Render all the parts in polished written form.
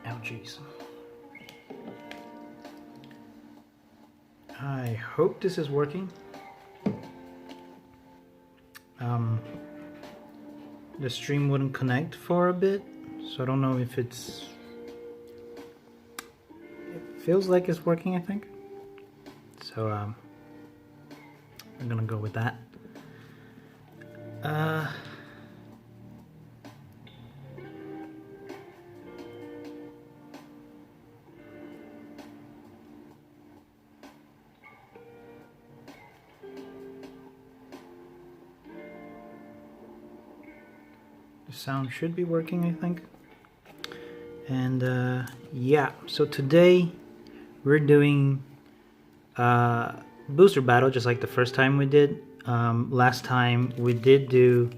Oh jeez. I hope this is working. The stream wouldn't connect for a bit, so I don't know if it feels like it's working, I think. So I'm gonna go with that. The sound should be working, I think. And yeah, so today we're doing booster battle just like the first time we did. Last time we did do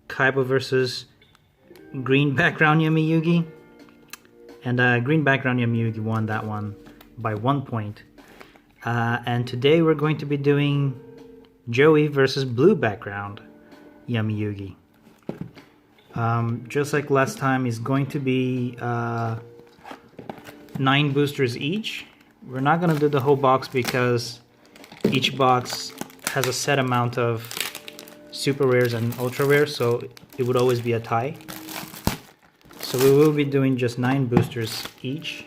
Kaiba versus green background Yami Yugi, and green background Yami Yugi won that one by 1 point. And today we're going to be doing Joey versus blue background Yami Yugi. Just like last time, is going to be 9 boosters each. We're not going to do the whole box because each box has a set amount of super rares and ultra rares, so it would always be a tie. So we will be doing just 9 boosters each.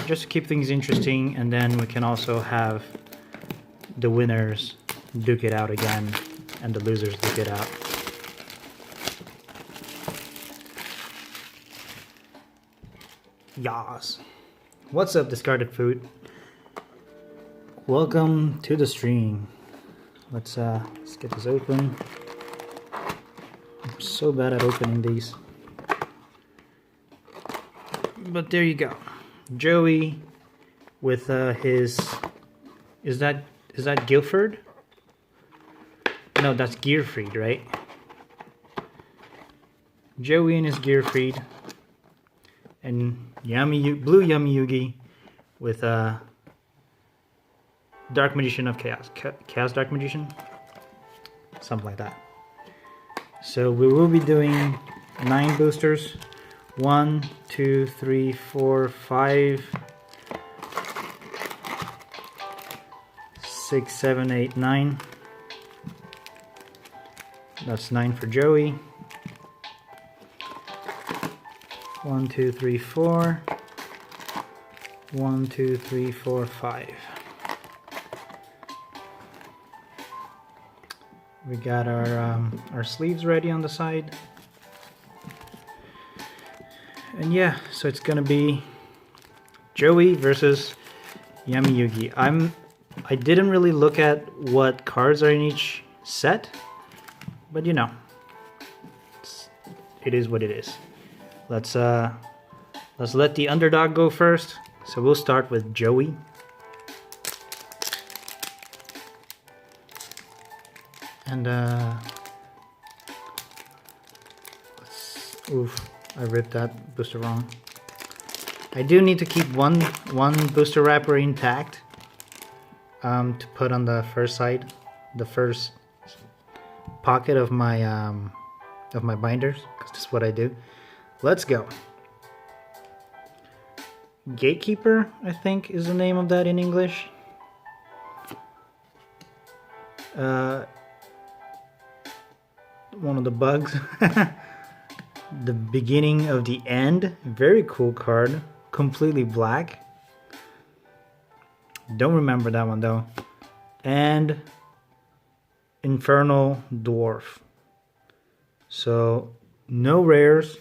Just to keep things interesting, and then we can also have the winners duke it out again and the losers duke it out. Yas. What's up, discarded food? Welcome to the stream. Let's get this open. I'm so bad at opening these. But there you go. Joey with his, is that Guilford? No, that's Gearfried, right? Joey and his Gearfried, and blue Yami Yugi with Dark Magician of Chaos, Chaos Dark Magician, something like that. So we will be doing 9 boosters. 1, 2, 3, 4, 5, 6, 7, 8, 9. That's 9 for Joey. 1, 2, 3, 4. 1, 2, 3, 4, 5. We got our sleeves ready on the side. And yeah, so it's gonna be Joey versus Yami Yugi. I didn't really look at what cards are in each set, but you know, it is what it is. Let's let the underdog go first. So we'll start with Joey. And oof, I ripped that booster wrong. I do need to keep one booster wrapper intact to put on the first side, the first pocket of my binders, because that's what I do. Let's go. Gatekeeper, I think, is the name of that in English. One of the bugs. The beginning of the end. Very cool card. Completely black. Don't remember that one though. And Infernal Dwarf. So no rares.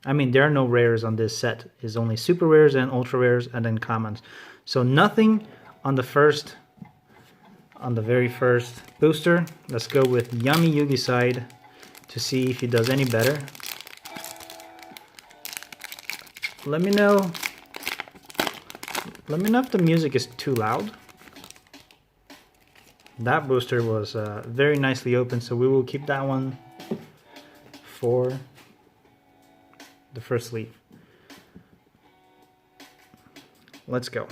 I mean, there are no rares on this set. It's only super rares and ultra rares and then commons. So nothing on the very first booster. Let's go with Yami Yugi side to see if he does any better. Let me know if the music is too loud. That booster was very nicely open, so we will keep that one for the first sleeve. Let's go.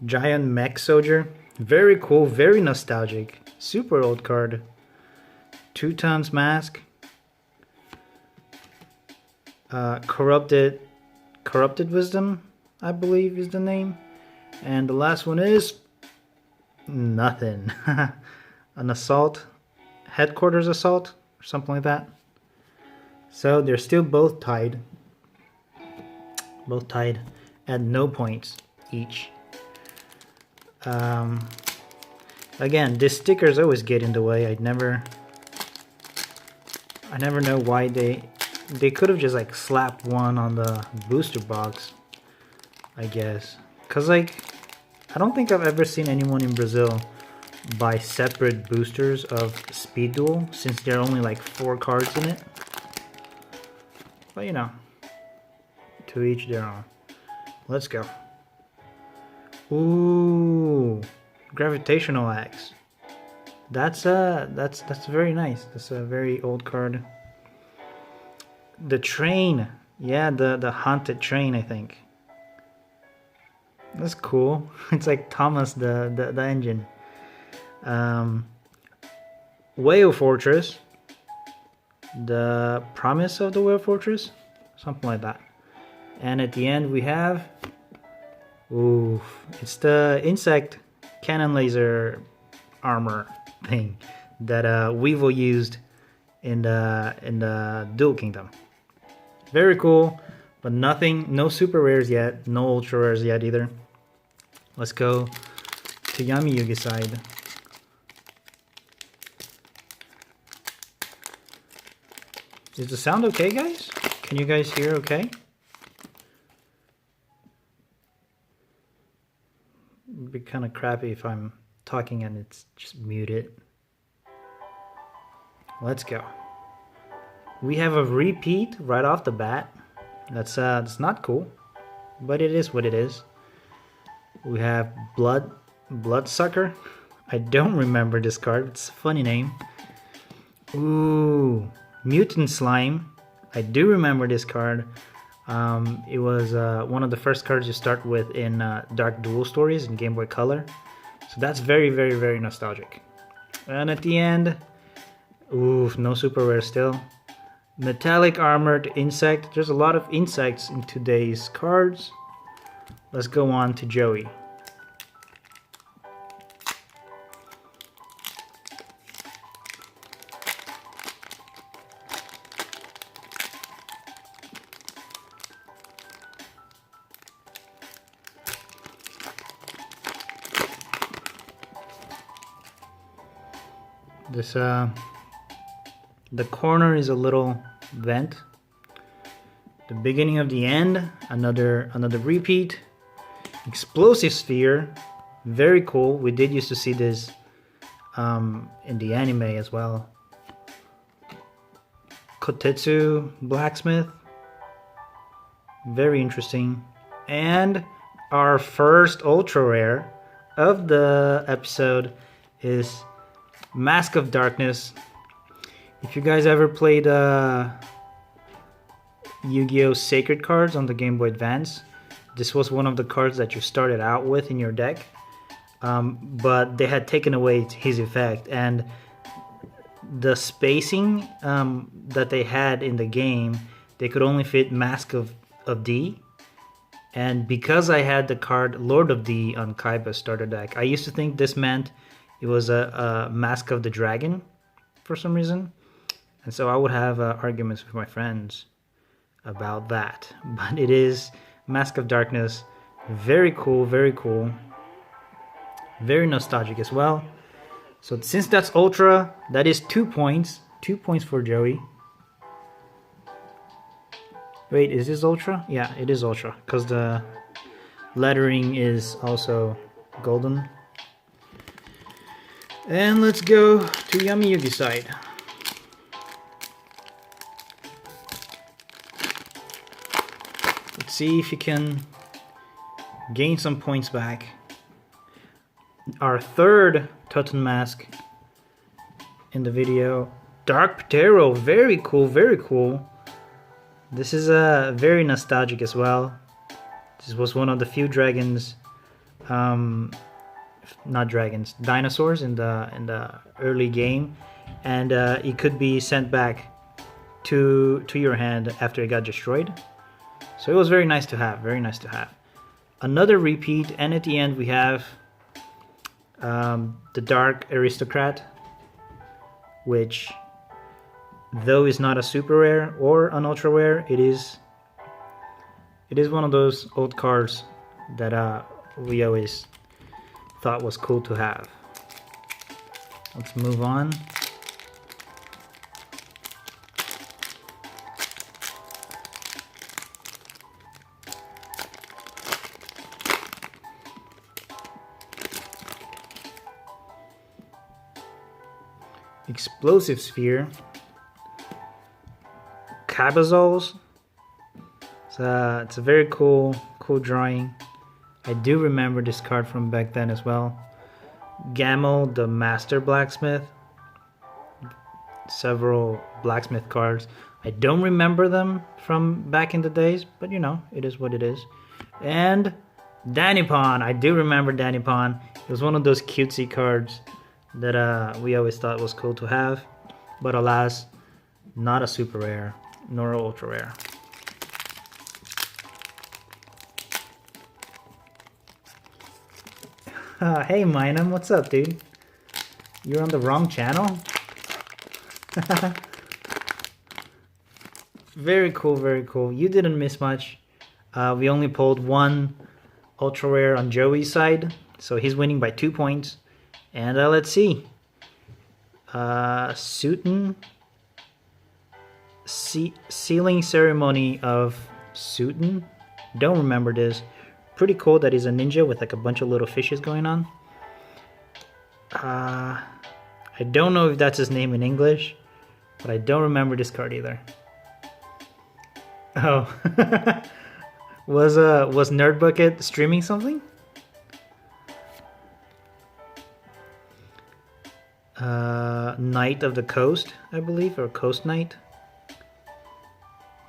Giant Mech Soldier. Very cool, very nostalgic. Super old card. 2 Tons Mask. Corrupted Wisdom, I believe is the name. And the last one is nothing. An assault, headquarters assault, or something like that. So they're still both tied. Both tied at no points each. Again, these stickers always get in the way. I never know why they could have just like slapped one on the booster box, I guess. Cause like, I don't think I've ever seen anyone in Brazil buy separate boosters of Speed Duel, since there are only like 4 cards in it. But you know, to each their own. Let's go. Ooh, Gravitational Axe. That's very nice. That's a very old card. The train, yeah, the haunted train, I think. That's cool. It's like Thomas the engine. Whale Fortress. The Promise of the Whale Fortress, something like that. And at the end we have, ooh, it's the insect cannon laser armor thing that Weevil used in the Duel Kingdom. Very cool, but no super rares yet, no ultra rares yet either. Let's go to Yami Yugi side. Is the sound okay, guys? Can you guys hear okay? It'd be kind of crappy if I'm talking and it's just muted. Let's go. We have a repeat right off the bat. That's not cool, but it is what it is. We have Bloodsucker. I don't remember this card. It's a funny name. Ooh, Mutant Slime. I do remember this card. It was one of the first cards you start with in Dark Duel Stories in Game Boy Color. So that's very, very, very nostalgic. And at the end, ooh, no super rare still. Metallic Armored Insect. There's a lot of insects in today's cards. Let's go on to Joey. This the corner is a little vent. The beginning of the end, another repeat. Explosive Sphere, very cool. We did used to see this in the anime as well. Kotetsu Blacksmith, very interesting. And our first ultra rare of the episode is Mask of Darkness. If you guys ever played Yu-Gi-Oh! Sacred cards on the Game Boy Advance, this was one of the cards that you started out with in your deck, but they had taken away his effect, and the spacing that they had in the game, they could only fit Mask of D. And because I had the card Lord of D on Kaiba's starter deck, I used to think this meant it was a Mask of the Dragon for some reason. And so I would have arguments with my friends about that. But it is Mask of Darkness. Very cool, very cool. Very nostalgic as well. So since that's Ultra, that is 2 points. 2 points for Joey. Wait, is this Ultra? Yeah, it is Ultra, because the lettering is also golden. And let's go to Yami Yugi side. Let's see if you can gain some points back. Our third Totem Mask in the video. Dark Ptero, very cool, very cool. This is very nostalgic as well. This was one of the few dragons not dragons, dinosaurs in the early game, and it could be sent back to your hand after it got destroyed. So it was very nice to have, very nice to have. Another repeat, and at the end we have the Dark Aristocrat, which, though is not a super rare or an ultra rare, it is one of those old cards that we always thought was cool to have. Let's move on. Explosive Sphere, Cabazols. It's a very cool drawing. I do remember this card from back then as well. Gamel, the Master Blacksmith. Several blacksmith cards. I don't remember them from back in the days, but you know, it is what it is. And Danipon. I do remember Danipon. It was one of those cutesy cards that we always thought was cool to have, but alas, not a super rare nor ultra rare. Hey Minum, what's up, dude? You're on the wrong channel? Very cool, very cool. You didn't miss much. We only pulled one ultra rare on Joey's side, so he's winning by 2 points. And let's see. Suiton. Sealing Ceremony of Suiton. Don't remember this. Pretty cool that he's a ninja with like a bunch of little fishes going on. I don't know if that's his name in English, but I don't remember this card either. Oh. Was Nerd Bucket streaming something? Knight of the Coast, I believe, or Coast Knight.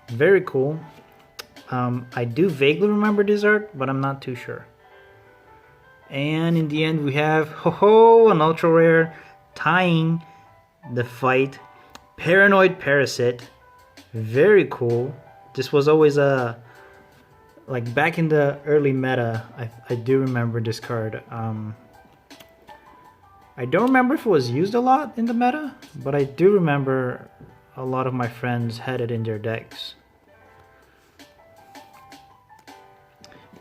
Very cool. I do vaguely remember this art, but I'm not too sure. And in the end we have an ultra rare tying the fight, Paranoid Parasite. Very cool. This was always like back in the early meta. I do remember this card. I don't remember if it was used a lot in the meta, but I do remember a lot of my friends had it in their decks.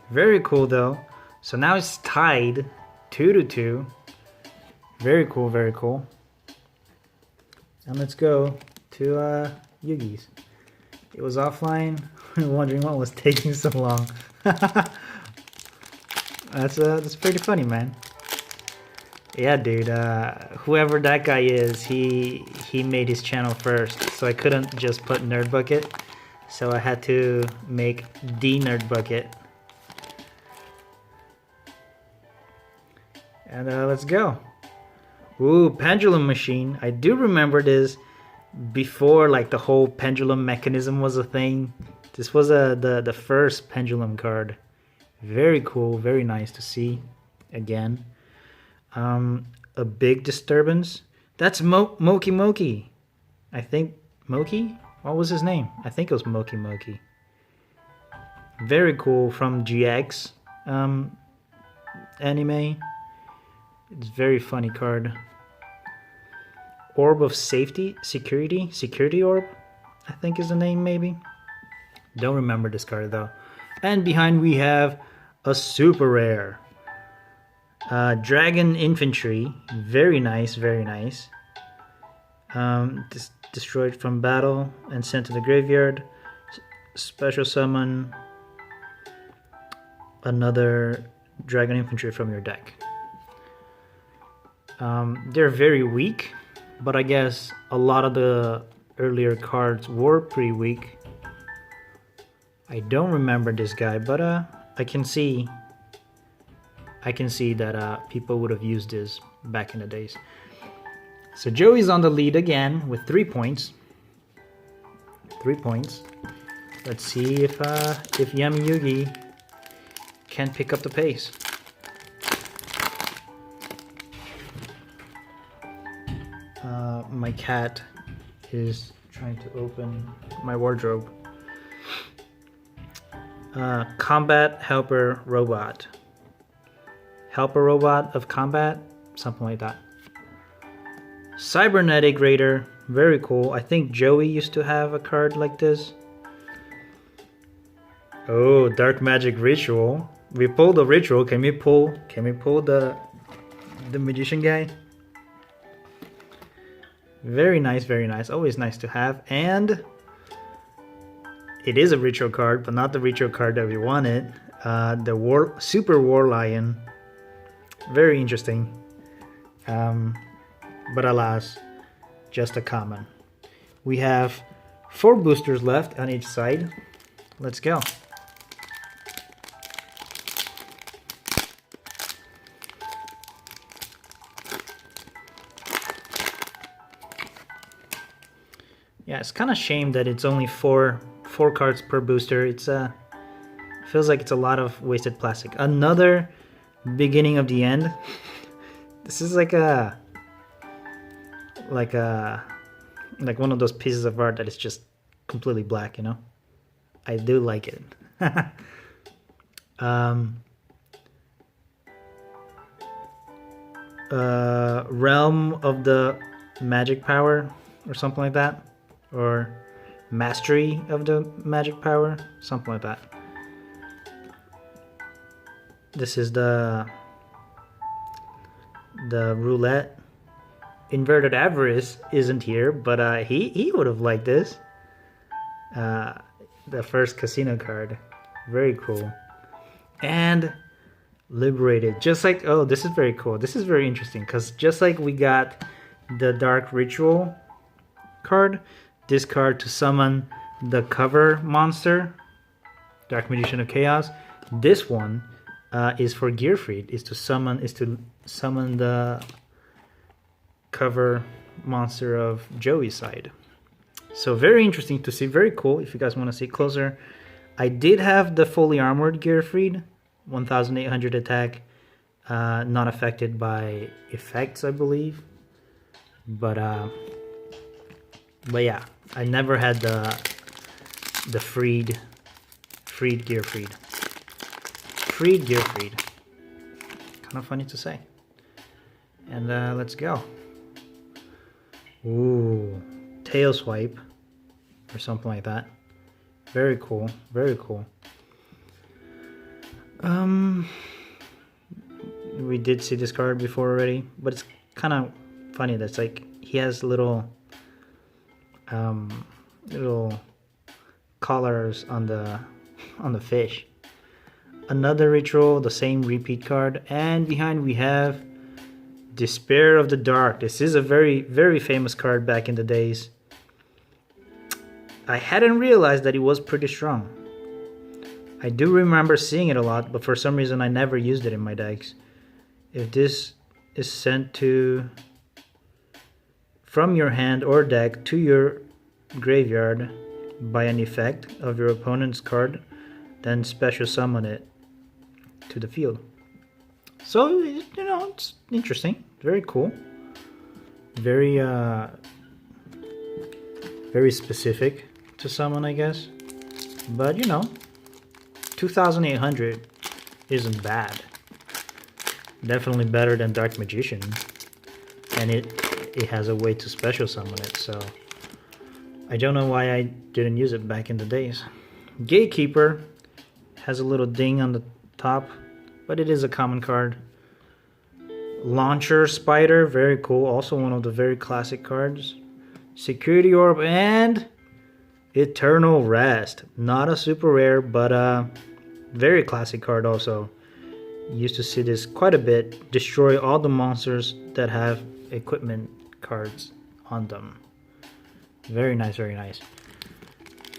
Very cool though. So now it's tied 2-2. Very cool, very cool. And let's go to Yugi's. It was offline. Wondering what was taking so long. That's pretty funny, man. Yeah, dude. Whoever that guy is, he made his channel first, so I couldn't just put Nerd Bucket. So I had to make the Nerd Bucket. And let's go. Ooh, Pendulum Machine. I do remember this before like the whole pendulum mechanism was a thing. This was the first pendulum card. Very cool, very nice to see again. A big disturbance. That's Moki Moki. I think Moki? What was his name? I think it was Moki Moki. Very cool, from GX anime. It's a very funny card. Orb of Safety, Security Orb, I think is the name maybe. Don't remember this card though. And behind we have a super rare. Dragon Infantry, very nice, very nice. Destroyed from battle and sent to the graveyard. Special summon another Dragon Infantry from your deck. They're very weak, but I guess a lot of the earlier cards were pretty weak. I don't remember this guy, but I can see that people would have used this back in the days. So Joey's on the lead again with 3 points. 3 points. Let's see if Yami Yugi can pick up the pace. my cat is trying to open my wardrobe. Combat Helper Robot. Helper Robot of Combat? Something like that. Cybernetic Raider. Very cool. I think Joey used to have a card like this. Oh, Dark Magic Ritual. We pulled the Ritual. Can we pull the Magician guy? Very nice, very nice. Always nice to have. And it is a Ritual card, but not the Ritual card that we wanted. The Super War Lion. Very interesting. But alas, just a common. We have 4 boosters left on each side. Let's go. Yeah, it's kind of shame that it's only four cards per booster. It's feels like it's a lot of wasted plastic. Another beginning of the end. This is like one of those pieces of art that is just completely black, you know. I do like it. Realm of the Magic Power or something like that, or Mastery of the Magic Power, something like that. This is the roulette. Inverted Avarice isn't here, but he would have liked this. The first casino card, very cool. And Liberated, just like, oh, this is very cool. This is very interesting because just like we got the Dark Ritual card, this card to summon the cover monster, Dark Magician of Chaos. This one is for Gearfried, is to summon the cover monster of Joey's side. So very interesting to see, very cool. If you guys want to see closer, I did have the fully armored Gearfried, 1800 attack, not affected by effects, I believe. But yeah, I never had the freed Gearfried. Freed Gearfried. Kind of funny to say. And let's go. Ooh, Tail Swipe or something like that. Very cool, very cool. We did see this card before already, but it's kind of funny. That's like he has little collars on the fish. Another Ritual, the same repeat card, and behind we have Despair of the Dark. This is a very, very famous card back in the days. I hadn't realized that it was pretty strong. I do remember seeing it a lot, but for some reason I never used it in my decks. If this is sent from your hand or deck to your graveyard by an effect of your opponent's card, then special summon it to the field. So, you know, it's interesting. Very cool. Very, very specific to summon, I guess. But, you know, 2800 isn't bad. Definitely better than Dark Magician. And it has a way to special summon it, so I don't know why I didn't use it back in the days. Gatekeeper has a little ding on the top, but it is a common card. Launcher Spider, very cool. Also one of the very classic cards. Security Orb and Eternal Rest. Not a super rare, but a very classic card also. Used to see this quite a bit. Destroy all the monsters that have equipment cards on them. Very nice, very nice.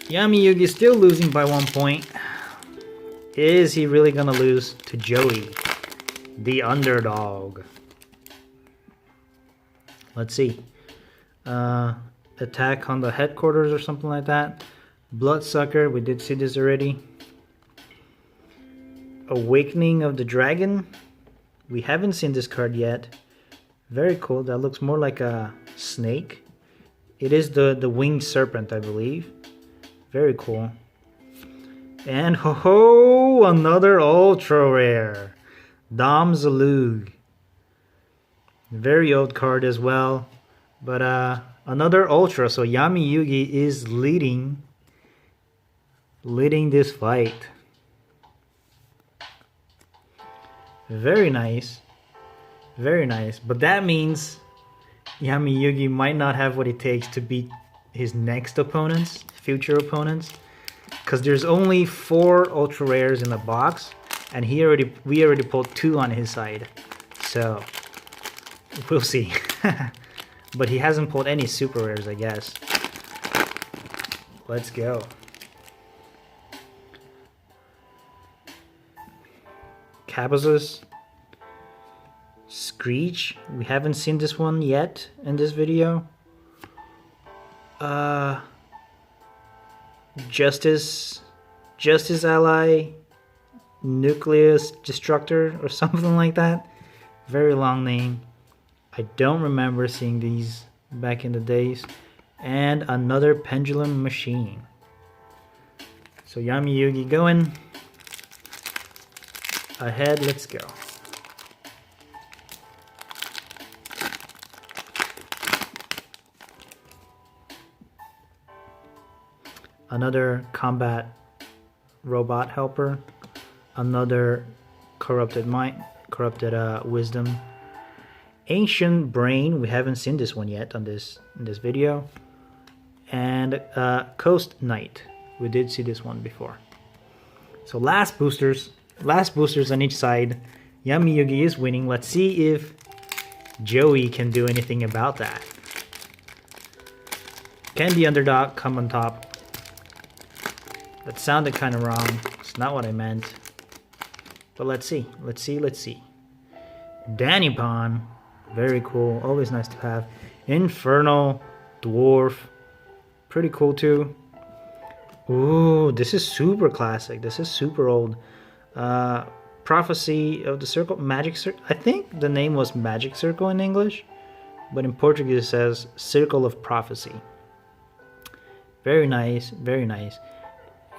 Yami Yugi still losing by 1 point. Is he really gonna lose to Joey, the underdog? Let's see. Attack on the headquarters or something like that. Bloodsucker, we did see this already. Awakening of the Dragon. We haven't seen this card yet. Very cool. That looks more like a snake. It is the winged serpent, I believe. Very cool. And ho, another ultra rare. Dom Zalug. Very old card as well. But another ultra. So Yami Yugi is leading this fight. Very nice. Very nice. But that means Yami Yugi might not have what it takes to beat his next opponents, future opponents. Because there's only 4 ultra rares in the box, and we already pulled 2 on his side. So we'll see. But he hasn't pulled any super rares, I guess. Let's go. Cabazus. Screech. We haven't seen this one yet in this video. Justice Ally, Nucleus Destructor, or something like that. Very long name. I don't remember seeing these back in the days. And another Pendulum Machine. So Yami Yugi going ahead. Let's go. Another combat robot helper, another corrupted mind, corrupted wisdom, ancient brain. We haven't seen this one yet on this video, and Coast Knight. We did see this one before. So last boosters on each side. Yami Yugi is winning. Let's see if Joey can do anything about that. Can the underdog come on top? That sounded kind of wrong. It's not what I meant. But let's see. Let's see. Danny Pon. Very cool. Always nice to have. Infernal Dwarf. Pretty cool too. Ooh, this is super classic. This is super old. Prophecy of the Circle. Magic Circle. I think the name was Magic Circle in English. But in Portuguese it says Circle of Prophecy. Very nice. Very nice.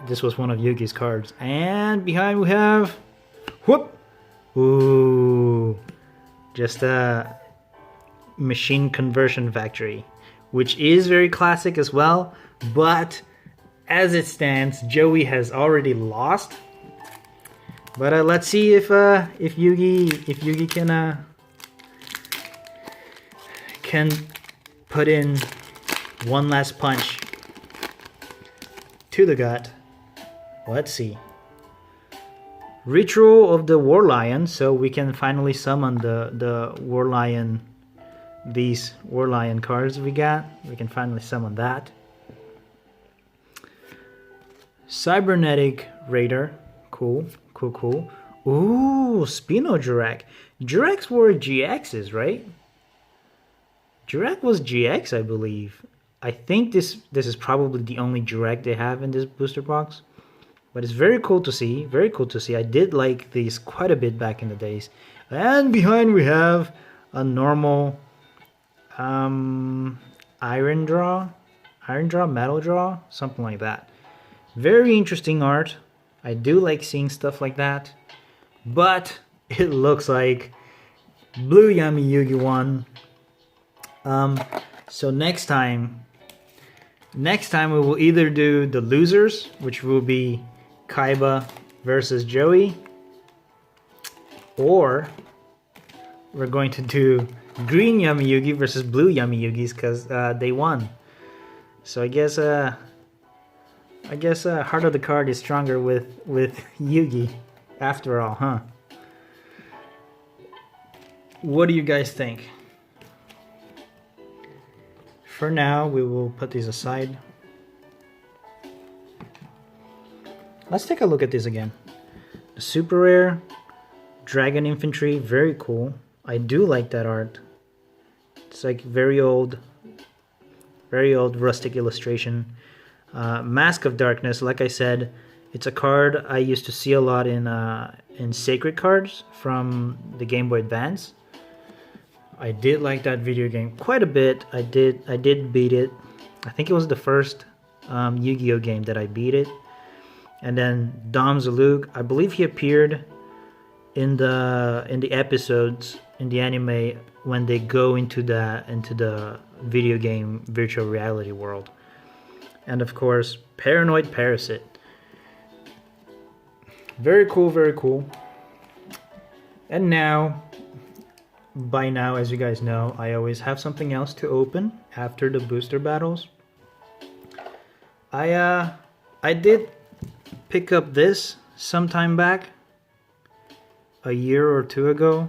This was one of Yugi's cards. And behind we have... Whoop! Ooh. Just a machine conversion factory. Which is very classic as well. But as it stands, Joey has already lost. But let's see if Yugi can put in one last punch to the gut. Let's see. Ritual of the War Lion, so we can finally summon the War Lion, these War Lion cards we got. We can finally summon that. Cybernetic Raider, cool. Ooh, Spino Jurak. Juraks were GXs, right? Jurak was GX, I believe. I think this is probably the only Jurak they have in this booster box. But it's very cool to see. Very cool to see. I did like these quite a bit back in the days. And behind we have a normal iron draw, metal draw, something like that. Very interesting art. I do like seeing stuff like that. But it looks like Blue Yami Yugi won. So next time we will either do the losers, which will be Kaiba versus Joey, or we're going to do Green Yami Yugi versus Blue Yami Yugis because they won. So I guess Heart of the Card is stronger with Yugi after all, huh? What do you guys think? For now, we will put these aside. Let's take a look at this again. The super rare Dragon Infantry, very cool. I do like that art. It's like very old rustic illustration. Mask of Darkness, like I said, it's a card I used to see a lot in Sacred Cards from the Game Boy Advance. I did like that video game quite a bit. I did beat it. I think it was the first Yu-Gi-Oh game that I beat it. And then Dom Zalug, I believe he appeared in the episodes in the anime when they go into the video game virtual reality world. And of course, Paranoid Parasite. Very cool, very cool. And now, by now, as you guys know, I always have something else to open after the booster battles. I did pick up this some time back, a year or two ago,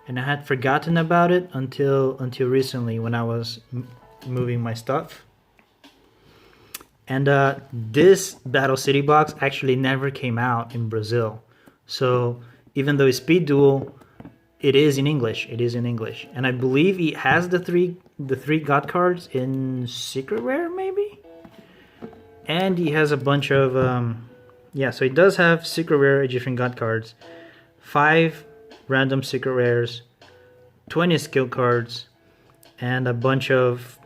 and I had forgotten about it until recently when I was moving my stuff. And this Battle City box actually never came out in Brazil. So even though it's Speed Duel, it is in English. It is in English. And I believe it has the three God cards in Secret Rare, maybe? And he has a bunch of... yeah, so it does have Secret Rare Egyptian God cards. 5 random Secret Rares. 20 skill cards. And a bunch of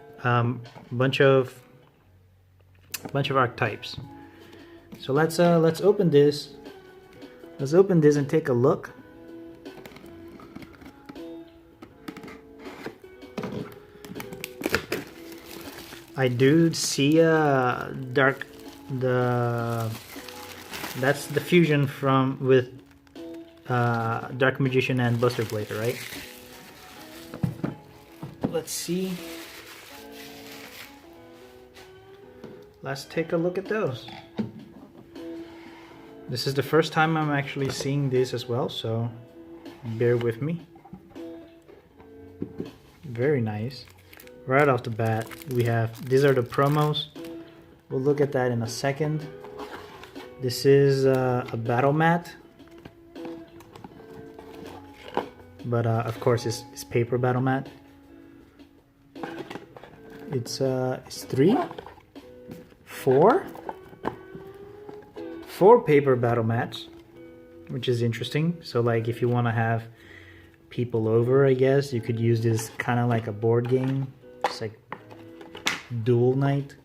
archetypes. So let's open this. Let's open this and take a look. I do see that's the fusion with Dark Magician and Buster Blader, right? Let's see. Let's take a look at those. This is the first time I'm actually seeing this as well, so bear with me. Very nice. Right off the bat, we have, these are the promos. We'll look at that in a second. This is a battle mat. But of course it's paper battle mat. It's 4 paper battle mats, which is interesting. So like if you want to have people over, I guess you could use this kind of like a board game. It's like Duel Night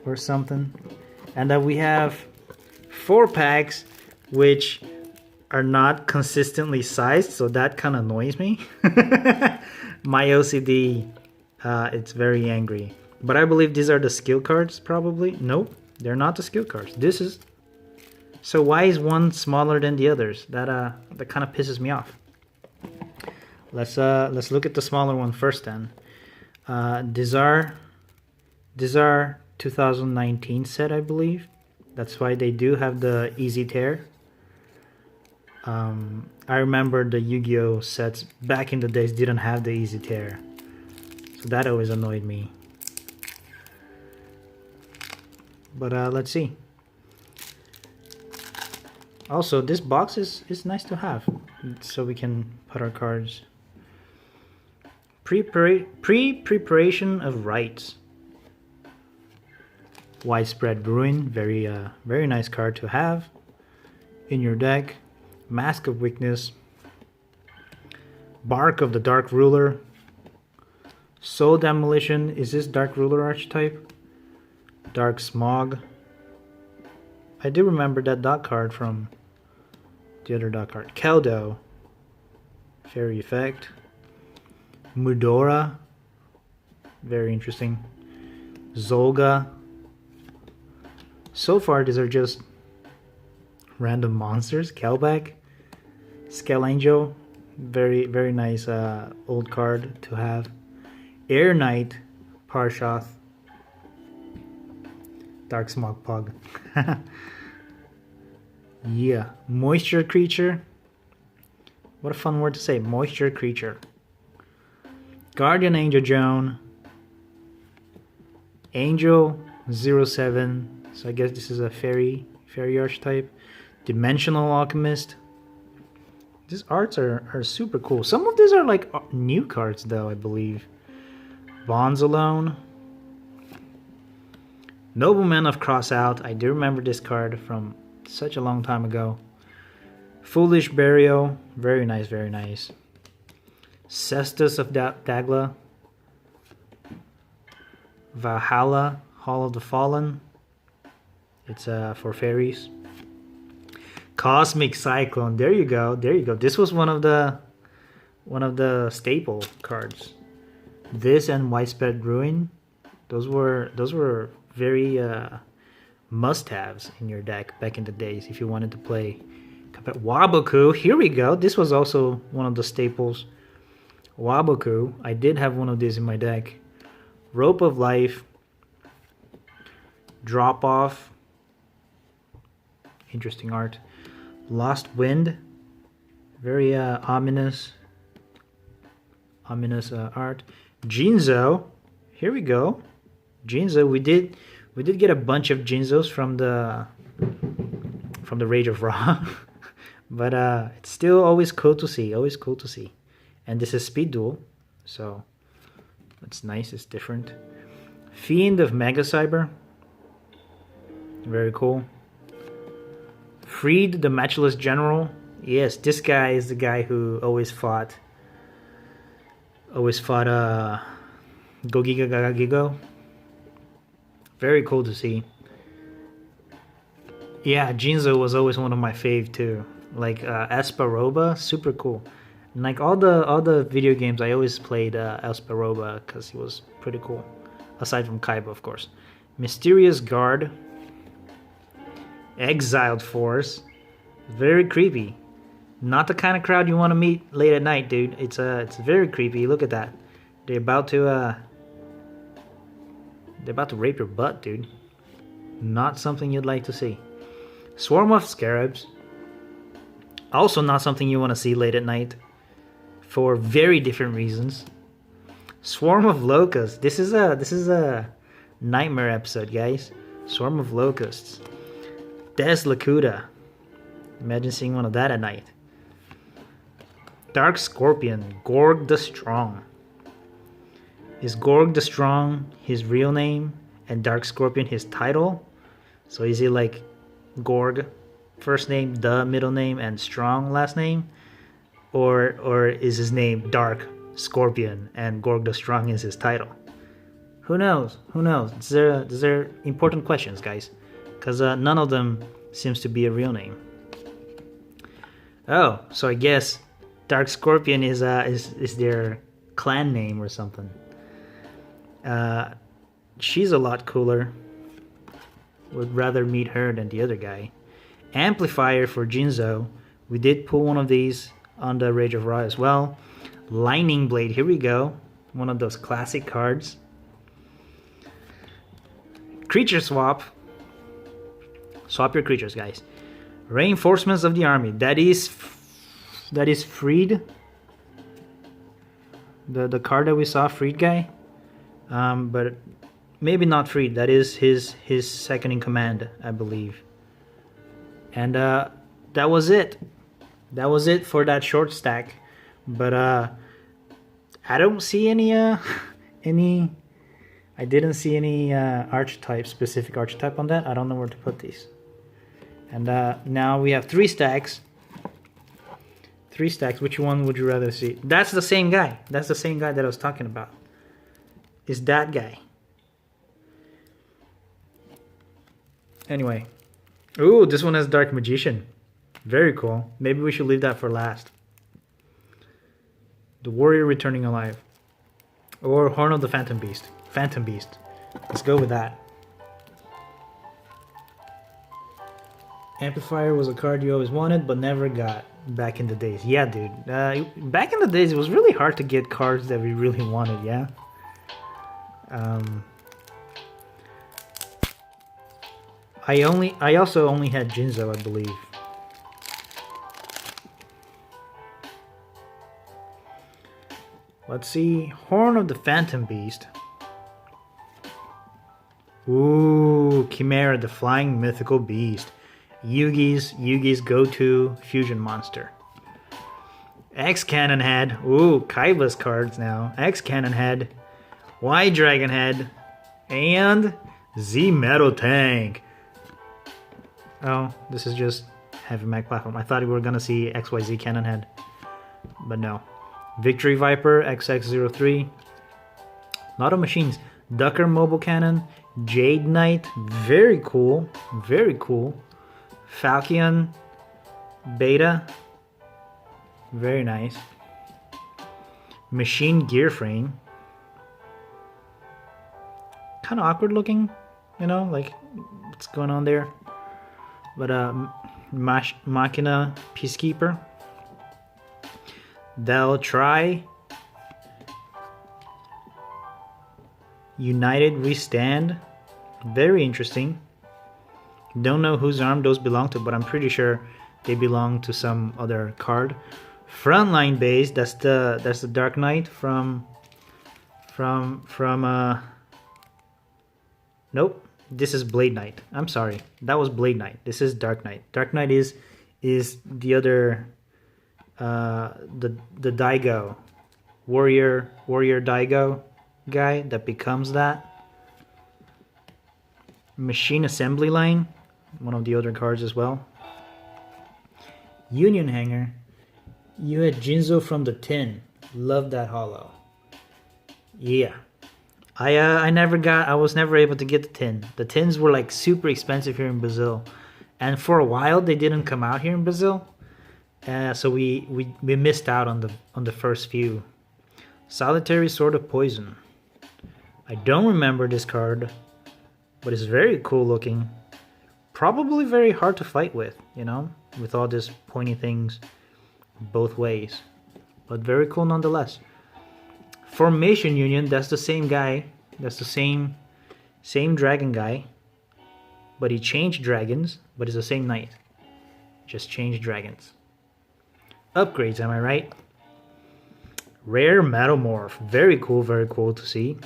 or something. And then we have 4 packs which are not consistently sized, so that kind of annoys me. My OCD, it's very angry. But I believe these are the skill cards, probably. Nope, they're not the skill cards. This is... So why is one smaller than the others? That kind of pisses me off. Let's look at the smaller one first then. These are 2019 set, I believe. That's why they do have the easy tear. I remember the Yu-Gi-Oh sets back in the days didn't have the easy tear. So that always annoyed me. But let's see. Also, this box is nice to have, so we can put our cards. Pre-preparation of rites. Widespread ruin, very nice card to have in your deck. Mask of Weakness. Bark of the Dark Ruler. Soul Demolition. Is this Dark Ruler archetype? Dark Smog. I do remember that dot card from the other dot card. Keldo. Fairy Effect. Mudora. Very interesting. Zolga. So far these are just random monsters. Kelbeck. Skell Angel. Very nice old card to have. Air Knight. Parshoth. Dark Smog Pug. Yeah. Moisture Creature. What a fun word to say. Moisture Creature. Guardian Angel Joan. Angel 07. So I guess this is a fairy archetype. Dimensional Alchemist. These arts are super cool. Some of these are like new cards though, I believe. Bonds Alone. Nobleman of Crossout. I do remember this card from such a long time ago. Foolish Burial. Very nice, very nice. Cestus of Dagla. Valhalla, Hall of the Fallen. It's for fairies. Cosmic Cyclone. There you go. There you go. This was one of the staple cards. This and Widespread Ruin. Those were very must-haves in your deck back in the days if you wanted to play. Waboku. Here we go. This was also one of the staples. Waboku. I did have one of these in my deck. Rope of Life. Drop Off. Interesting art. Lost Wind. Very ominous art. Jinzo. Here we go. Jinzo. We did get a bunch of Jinzos from the Rage of Ra. But it's still always cool to see. Always cool to see. And this is Speed Duel. So it's nice. It's different. Fiend of Mega Cyber. Very cool. Freed the Matchless General. Yes, this guy is the guy who always fought Gogiga Gaga Gigo. Very cool to see. Yeah, Jinzo was always one of my fave too. Like Esparoba, super cool. And like all the video games, I always played Esparoba because he was pretty cool. Aside from Kaiba, of course. Mysterious Guard. Exiled Force. Very creepy. Not the kind of crowd you want to meet late at night, dude. It's very creepy. Look at that. They're about to rape your butt, dude. Not something you'd like to see. Swarm of Scarabs. Also not something you want to see late at night. For very different reasons. Swarm of Locusts. This is a nightmare episode, guys. Swarm of Locusts. Des Lakuta. Imagine seeing one of that at night. Dark Scorpion. Gorg the Strong. Is Gorg the Strong his real name and Dark Scorpion his title? So is he like Gorg first name, the middle name, and Strong last name? Or is his name Dark Scorpion and Gorg the Strong is his title? Who knows? Who knows? These are important questions, guys. Because none of them seems to be a real name. Oh, so I guess Dark Scorpion is their clan name or something. She's a lot cooler. Would rather meet her than the other guy. Amplifier for Jinzo. We did pull one of these on the Rage of Ra as well. Lightning Blade. Here we go. One of those classic cards. Creature Swap. Swap your creatures, guys. Reinforcements of the Army. That is Freed. The card that we saw, Freed guy. But maybe not Freed. That is his second in command, I believe. And that was it. That was it for that short stack. But I don't see any I didn't see any archetype, specific archetype on that. I don't know where to put these. And now we have 3 stacks. 3 stacks. Which one would you rather see? That's the same guy. That's the same guy that I was talking about. It's that guy. Anyway. Ooh, this one has Dark Magician. Very cool. Maybe we should leave that for last. The Warrior Returning Alive. Or Horn of the Phantom Beast. Phantom Beast. Let's go with that. Amplifier was a card you always wanted but never got back in the days. Yeah, dude. Back in the days, it was really hard to get cards that we really wanted, yeah? I also only had Jinzo, I believe. Let's see. Horn of the Phantom Beast. Ooh, Chimera, the Flying Mythical Beast. Yugi's go-to fusion monster. X-Cannon Head. Ooh, Kaiba's cards now. X-Cannon Head. Y Dragon Head. And Z Metal Tank. Oh, this is just Heavy Mag platform. I thought we were gonna see XYZ Cannon Head. But no. Victory Viper, XX03. A lot of machines. Ducker Mobile Cannon, Jade Knight, very cool, very cool. Falcon Beta, very nice. Machine Gear Frame, kind of awkward looking, you know, like what's going on there. But Machina Peacekeeper, They'll Try, United We Stand, very interesting. Don't know whose arm those belong to, but I'm pretty sure they belong to some other card. Frontline Base, that's the Dark Knight from nope, this is Blade Knight. I'm sorry, that was Blade Knight. This is Dark Knight. Dark Knight is the other the Daigo warrior Daigo guy that becomes that. Machine Assembly Line, one of the other cards as well. Union Hanger, you had Jinzo from the tin. Love that holo. Yeah, I was never able to get the tin. The tins were like super expensive here in Brazil, and for a while they didn't come out here in Brazil, so we missed out on the first few. Solitary Sword of Poison. I don't remember this card, but it's very cool looking. Probably very hard to fight with, you know, with all these pointy things both ways, but very cool nonetheless. Formation Union, that's the same guy, that's the same dragon guy, but he changed dragons, but it's the same knight, just changed dragons. Upgrades, am I right? Rare Metamorph, very cool to see.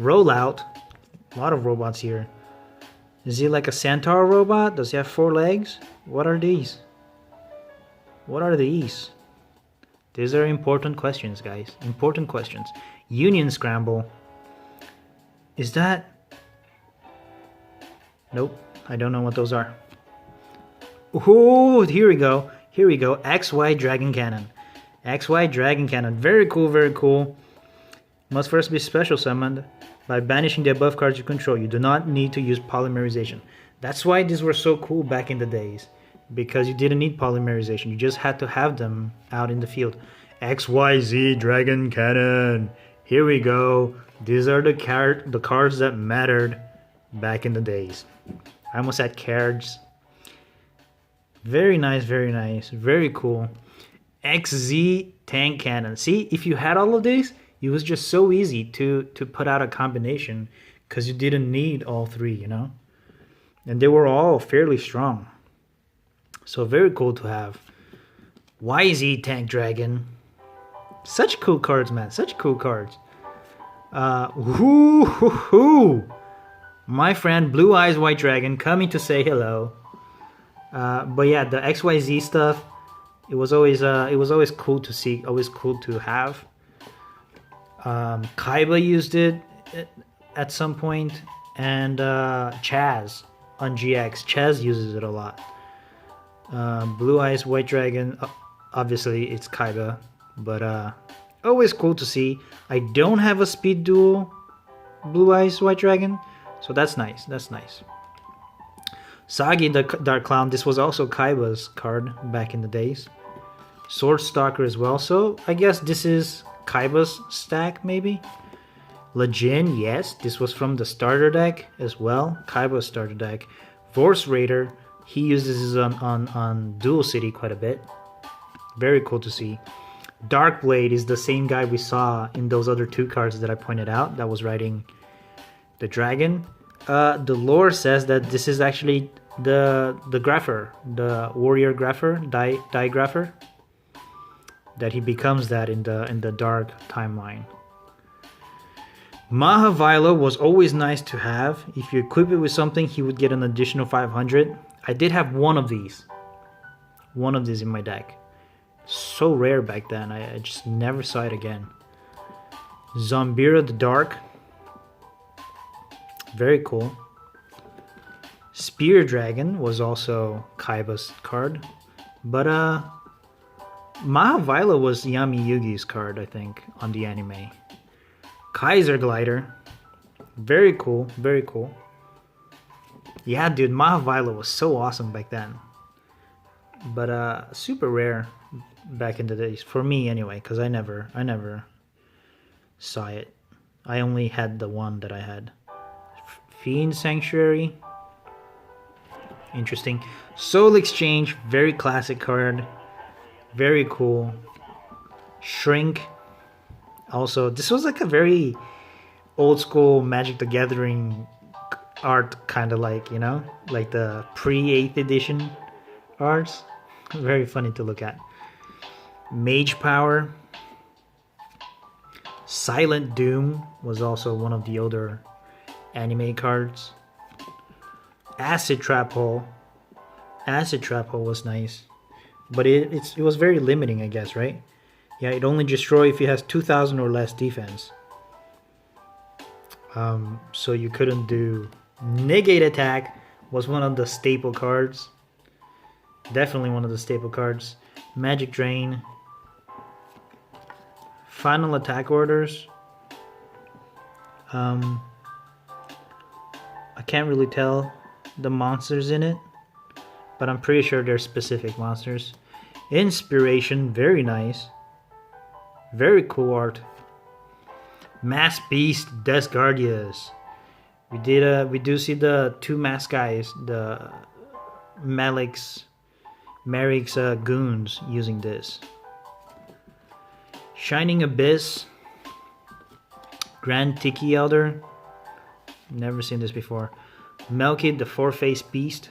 Rollout, a lot of robots here. Is he like a centaur robot? Does he have 4 legs? What are these? What are these? These are important questions, guys. Important questions. Union Scramble. Is that... Nope. I don't know what those are. Oh, here we go. Here we go. XY Dragon Cannon. XY Dragon Cannon. Very cool, very cool. Must first be special summoned by banishing the above cards you control. You do not need to use polymerization. That's why these were so cool back in the days. Because you didn't need polymerization. You just had to have them out in the field. XYZ Dragon Cannon. Here we go. These are the cards that mattered back in the days. I almost said cards. Very nice, very nice. Very cool. XZ Tank Cannon. See, if you had all of these, it was just so easy to put out a combination because you didn't need all 3, you know? And they were all fairly strong. So very cool to have. YZ Tank Dragon. Such cool cards, man. Such cool cards. My friend Blue Eyes White Dragon coming to say hello. But yeah, the XYZ stuff, it was always cool to see, always cool to have. Kaiba used it at some point, and Chaz on GX. Chaz uses it a lot. Blue Eyes White Dragon, obviously it's Kaiba, but always cool to see. I don't have a Speed Duel Blue Eyes White Dragon, so that's nice. That's nice. Sagi the Dark Clown, this was also Kaiba's card back in the days. Sword Stalker as well, so I guess this is Kaiba's stack maybe. Lejin, yes, this was from the starter deck as well, Kaiba's starter deck. Force Raider, he uses this on Dual City quite a bit. Very cool to see. Dark Blade is the same guy we saw in those other 2 cards that I pointed out that was riding the dragon. The lore says that this is actually the Grapher, the warrior Grapher, Die Grapher, that he becomes that in the dark timeline. Mahavila was always nice to have. If you equip it with something, he would get an additional 500. I did have one of these in my deck. So rare back then, I just never saw it again. Zombira the Dark, very cool. Spear Dragon was also Kaiba's card, but Mahavila was Yami Yugi's card, I think, on the anime. Kaiser Glider. Very cool, very cool. Yeah, dude, Mahaviolet was so awesome back then. But super rare back in the days. For me anyway, because I never saw it. I only had the one that I had. Fiend Sanctuary. Interesting. Soul Exchange, very classic card. Very cool. Shrink. Also, this was like a very old school Magic the Gathering art, kind of like, you know, like the pre-8th edition arts. Very funny to look at. Mage Power. Silent Doom was also one of the older anime cards. Acid Trap Hole. Acid Trap Hole was nice. But it was very limiting, I guess, right? Yeah, it only destroys if it has 2,000 or less defense. So you couldn't do... Negate Attack was one of the staple cards. Definitely one of the staple cards. Magic Drain. Final Attack Orders. I can't really tell the monsters in it, but I'm pretty sure they're specific monsters. Inspiration, very nice. Very cool art. Mass Beast, Desgardius. We do see the two mass guys, the Marik's goons using this. Shining Abyss. Grand Tiki Elder. Never seen this before. Melkid, the four-faced beast.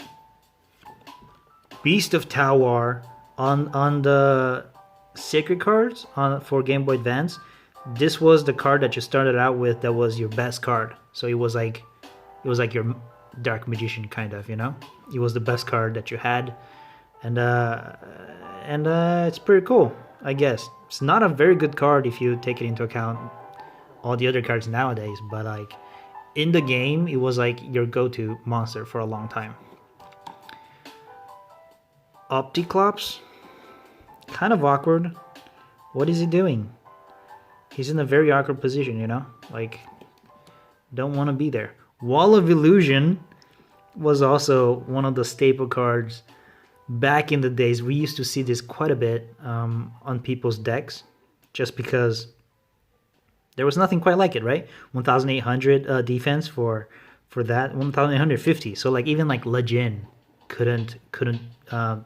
Beast of Tawar. On the Sacred cards for Game Boy Advance, this was the card that you started out with that was your best card. So it was like your Dark Magician, kind of, you know? It was the best card that you had. And it's pretty cool, I guess. It's not a very good card if you take it into account all the other cards nowadays, but like in the game, it was like your go-to monster for a long time. Opticlops, kind of awkward. What is he doing? He's in a very awkward position, you know? Like, don't want to be there. Wall of Illusion was also one of the staple cards back in the days. We used to see this quite a bit on people's decks, just because there was nothing quite like it, right? 1,800 defense for that, 1,850. So like even like Lejin couldn't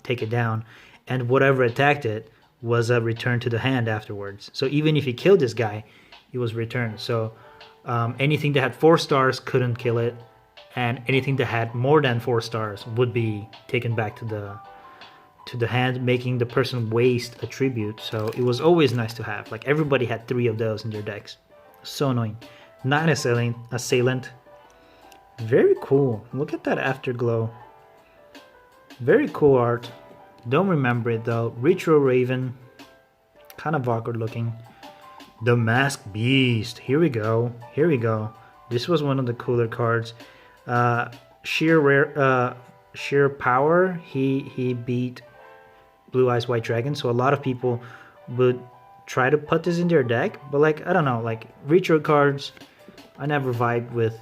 take it down, and whatever attacked it was a return to the hand afterwards. So even if he killed this guy, he was returned. So anything that had 4 stars couldn't kill it, and anything that had more than 4 stars would be taken back to the hand, making the person waste a tribute. So it was always nice to have. Like everybody had 3 of those in their decks. So annoying. Night Assailant. Very cool. Look at that afterglow. Very cool art. Don't remember it though. Retro Raven. Kind of awkward looking. The Masked Beast. Here we go. Here we go. This was one of the cooler cards. Sheer Power. He beat Blue Eyes White Dragon. So a lot of people would try to put this in their deck. But like, I don't know. Like retro cards, I never vibed with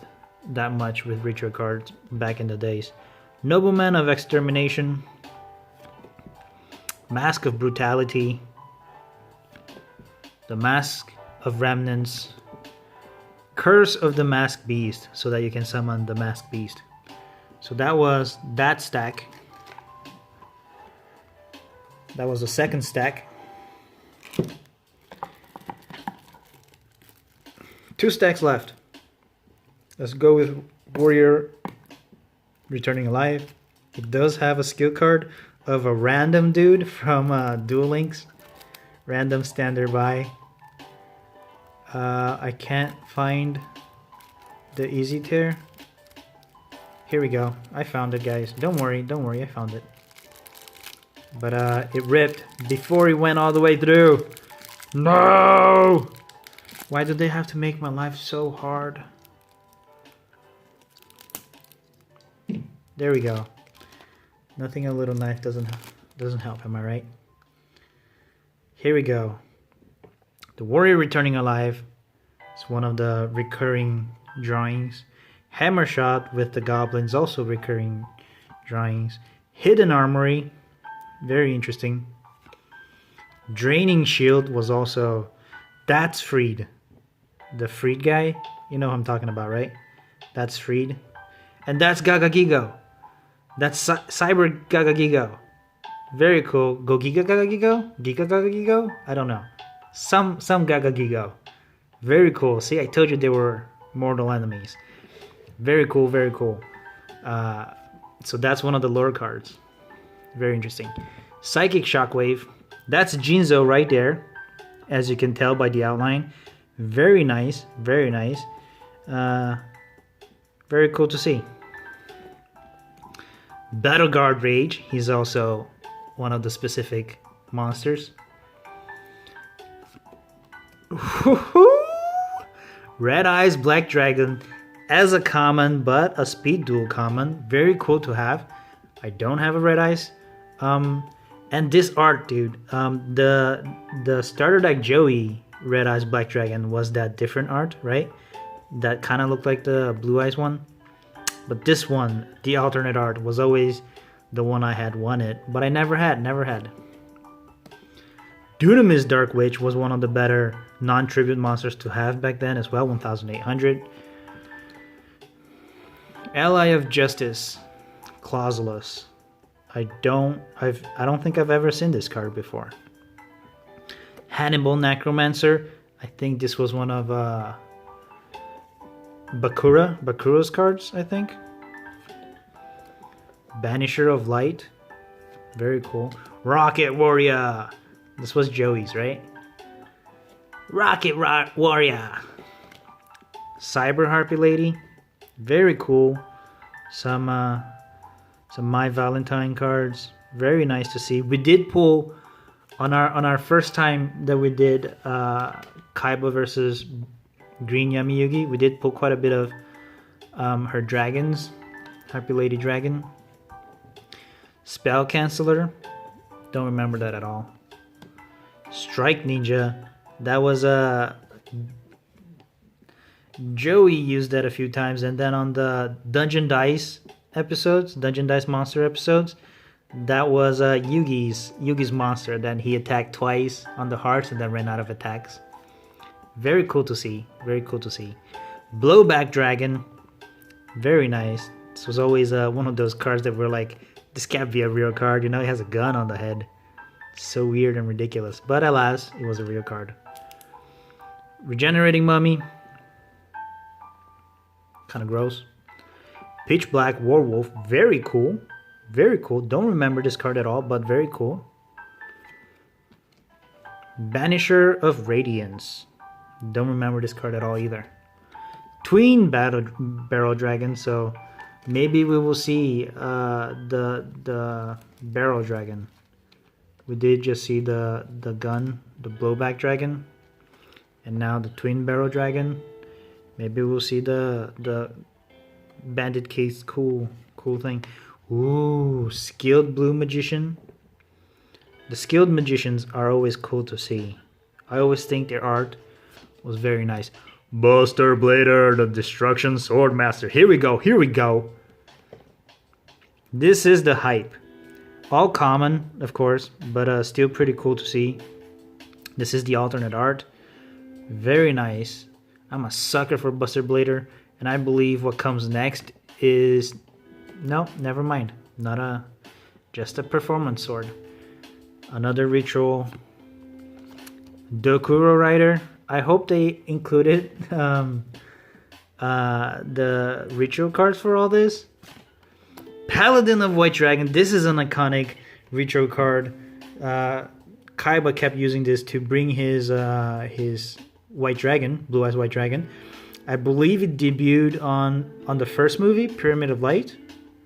that much with retro cards back in the days. Nobleman of Extermination. Mask of Brutality. The Mask of Remnants. Curse of the Masked Beast, so that you can summon the Masked Beast. So that was that stack. That was the second stack. 2 stacks left. Let's go with Warrior Returning Alive. It does have a skill card of a random dude from Duel Links. Random standard by. I can't find the easy tear. Here we go. I found it, guys. Don't worry, I found it. But it ripped before it went all the way through. No! Why do they have to make my life so hard? There we go. Nothing a little knife doesn't help, am I right? Here we go. The Warrior Returning Alive. It's one of the recurring drawings. Hammer Shot with the goblins, also recurring drawings. Hidden Armory, very interesting. Draining Shield was also... That's Freed. The Freed guy, you know who I'm talking about, right? That's Freed. And that's Gaga Gigo. That's Cyber Gaga Gigo. Very cool. Go Giga Gaga Gigo? Giga Gaga Gigo? I don't know. Some Gaga Gigo. Very cool. See, I told you they were mortal enemies. Very cool, very cool. So that's one of the lore cards. Very interesting. Psychic Shockwave. That's Jinzo right there, as you can tell by the outline. Very nice, very nice. Very cool to see. Battle Guard Rage. He's also one of the specific monsters. Red Eyes Black Dragon as a common, but a Speed Duel common. Very cool to have. I don't have a Red Eyes. And this art, dude. The starter deck Joey Red Eyes Black Dragon was that different art, right? That kind of looked like the Blue Eyes one. But this one, the alternate art, was always the one I had wanted, but I never had. Dunamis Dark Witch was one of the better non-tribute monsters to have back then as well, 1,800. Ally of Justice, Clausulus. I don't think I've ever seen this card before. Hannibal Necromancer. I think this was one of Bakura's cards, I think. Banisher of Light. Very cool. Rocket Warrior. This was Joey's, right? Rocket Warrior. Cyber Harpy Lady. Very cool. Some My Valentine cards. Very nice to see. We did pull on our first time that we did Kaiba versus Green Yami Yugi. We did pull quite a bit of her dragons. Harpy Lady Dragon. Spell Canceller. Don't remember that at all. Strike Ninja. That was Joey used that a few times, and then on the Dungeon Dice episodes, Dungeon Dice Monster episodes, that was Yugi's monster. Then he attacked twice on the hearts and then ran out of attacks. Very cool to see. Very cool to see. Blowback Dragon. Very nice. This was always one of those cards that were like, this can't be a real card. You know, he has a gun on the head. So weird and ridiculous. But alas, it was a real card. Regenerating Mummy. Kind of gross. Pitch Black Werewolf. Very cool. Very cool. Don't remember this card at all, but very cool. Banisher of Radiance. Don't remember this card at all either. Twin Barrel Dragon. So maybe we will see the Barrel Dragon. We did just see the gun, the Blowback Dragon, and now the Twin Barrel Dragon. Maybe we'll see the Bandit Case cool thing. Ooh, Skilled Blue Magician. The Skilled Magicians are always cool to see. I always think their art was very nice. Buster Blader, the Destruction Swordmaster. Here we go, here we go. This is the hype. All common, of course, but still pretty cool to see. This is the alternate art. Very nice. I'm a sucker for Buster Blader, and I believe what comes next is... No, never mind. Just a performance sword. Another ritual. Dokuro Rider. I hope they included the ritual cards for all this. Paladin of White Dragon. This is an iconic ritual card. Kaiba kept using this to bring his White Dragon, Blue Eyes White Dragon. I believe it debuted on the first movie, Pyramid of Light,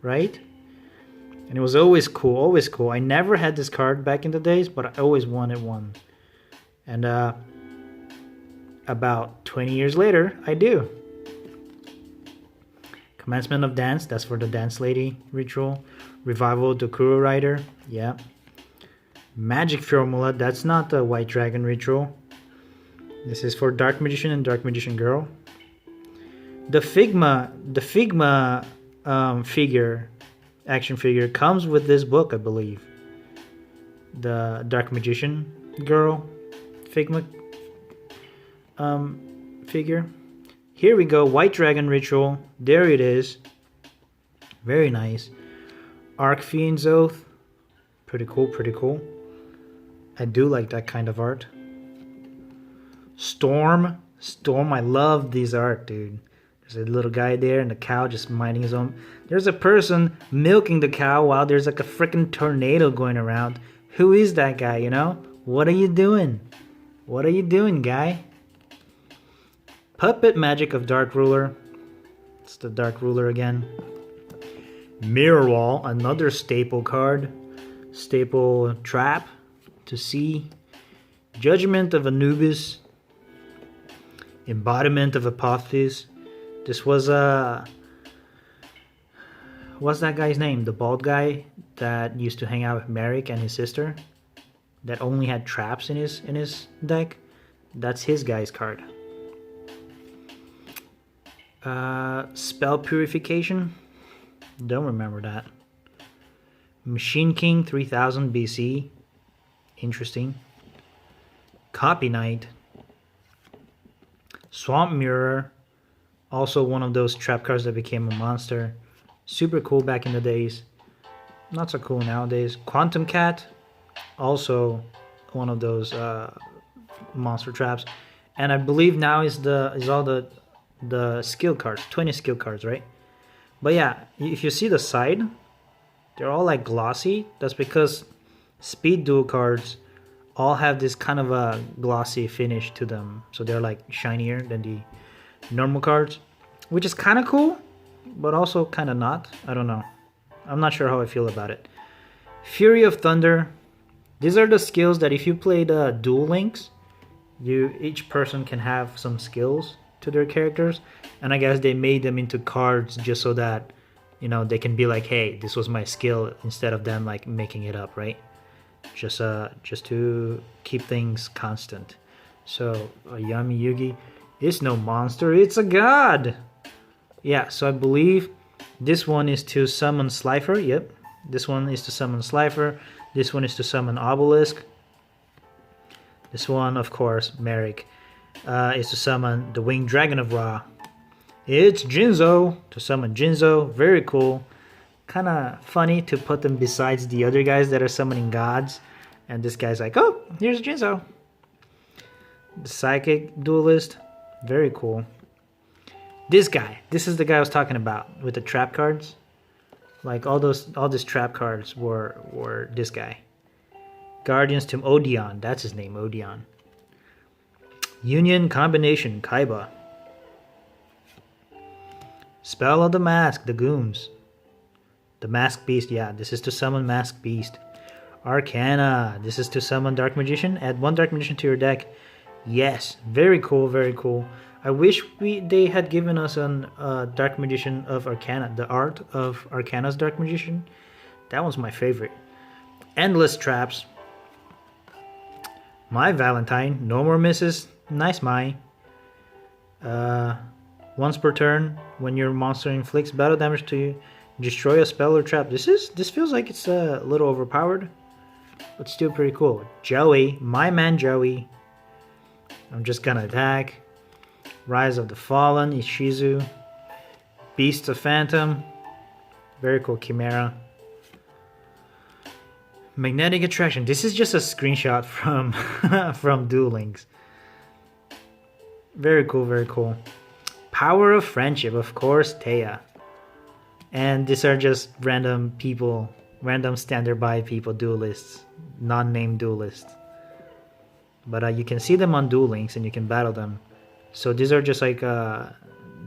right? And it was always cool, always cool. I never had this card back in the days, but I always wanted one. And about 20 years later, I do. Commencement of Dance, that's for the Dance Lady ritual. Revival Dokuro Rider, yeah. Magic Formula, that's not the White Dragon ritual. This is for Dark Magician and Dark Magician Girl. The Figma action figure comes with this book, I believe. The Dark Magician Girl Figma figure. Here we go, White Dragon Ritual. There it is. Very nice. Archfiend's Oath. Pretty cool, pretty cool. I do like that kind of art. Storm, I love these art, dude. There's a little guy there and the cow just minding his own. There's a person milking the cow while there's like a freaking tornado going around. Who is that guy, you know? What are you doing? What are you doing, guy? Puppet Magic of Dark Ruler. It's the Dark Ruler again. Mirror Wall, another staple card. Staple trap to see. Judgment of Anubis. Embodiment of Apotheosis. This was what's that guy's name? The bald guy that used to hang out with Merrick and his sister, that only had traps in his deck. That's his guy's card. Spell Purification. Don't remember that. Machine King 3000 BC. Interesting. Copy Knight. Swamp Mirror. Also one of those trap cards that became a monster. Super cool back in the days. Not so cool nowadays. Quantum Cat. Also one of those monster traps. And I believe now is all the skill cards. 20 skill cards, right? But yeah, if you see the side, they're all like glossy. That's because Speed Duel cards all have this kind of a glossy finish to them. So they're like shinier than the normal cards, which is kind of cool, but also kind of not. I don't know. I'm not sure how I feel about it. Fury of Thunder. These are the skills that if you play the Duel Links, each person can have some skills to their characters, and I guess they made them into cards just so that, you know, they can be like, hey, this was my skill, instead of them like making it up, right? Just to keep things constant. So Yami Yugi is no monster, it's a god. Yeah, so I believe this one is to summon Slifer. Yep, this one is to summon Slifer. This one is to summon Obelisk. This one, of course, Merrick, is to summon the Winged Dragon of Ra. It's Jinzo to summon Jinzo. Very cool. Kind of funny to put them besides the other guys that are summoning gods. And this guy's like, oh, here's Jinzo. The Psychic Duelist. Very cool. This guy. This is the guy I was talking about with the trap cards. Like all these trap cards were this guy. Guardian's Tomb. Odeon. That's his name, Odeon. Union Combination. Kaiba. Spell of the Mask. The Goons. The Masked Beast, yeah, this is to summon Masked Beast. Arcana, this is to summon Dark Magician. Add one Dark Magician to your deck. Yes, very cool, very cool. I wish they had given us an Dark Magician of Arcana, the art of Arcana's Dark Magician. That was my favorite. Endless Traps. My Valentine, no more misses. Nice, Mai. Once per turn, when your monster inflicts battle damage to you, destroy a spell or trap. This feels like it's a little overpowered, but still pretty cool. Joey, my man Joey. I'm just gonna attack. Rise of the Fallen, Ishizu. Beast of Phantom. Very cool, Chimera. Magnetic Attraction. This is just a screenshot from from Duel Links. Very cool, very cool. Power of Friendship, of course, Taya. And these are just random people, random standby people, duelists, non-named duelists. But you can see them on Duel Links and you can battle them. So these are just like the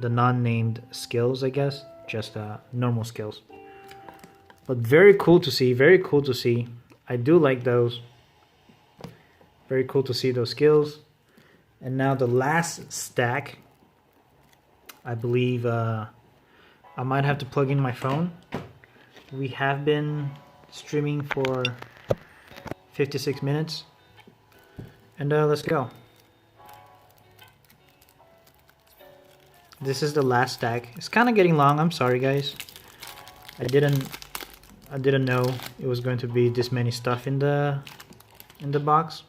non-named skills, I guess. Just normal skills. But very cool to see, very cool to see. I do like those. Very cool to see those skills. And now the last stack. I believe I might have to plug in my phone. We have been streaming for 56 minutes. And let's go. This is the last stack. It's kind of getting long. I'm sorry, guys. I didn't know it was going to be this many stuff in the box.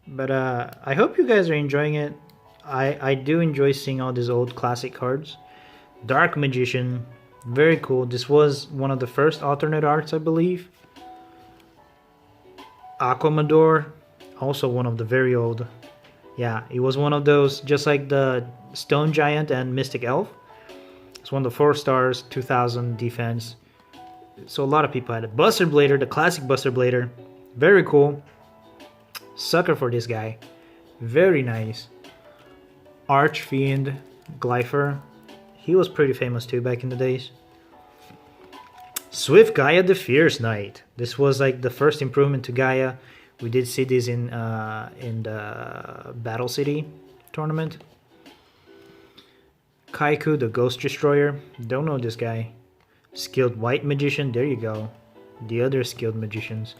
But I hope you guys are enjoying it. I do enjoy seeing all these old classic cards. Dark Magician, very cool. This was one of the first alternate arts, I believe. Aquamador, also one of the very old. Yeah, it was one of those, just like the Stone Giant and Mystic Elf. It's one of the 4 stars, 2000 defense. So a lot of people had it. Buster Blader, the classic Buster Blader. Very cool. Sucker for this guy. Very nice. Archfiend Glypher. He was pretty famous too back in the days. Swift Gaia the Fierce Knight. This was like the first improvement to Gaia. We did see this in the Battle City tournament. Kaiku the Ghost Destroyer. Don't know this guy. Skilled White Magician. There you go. The other skilled magicians.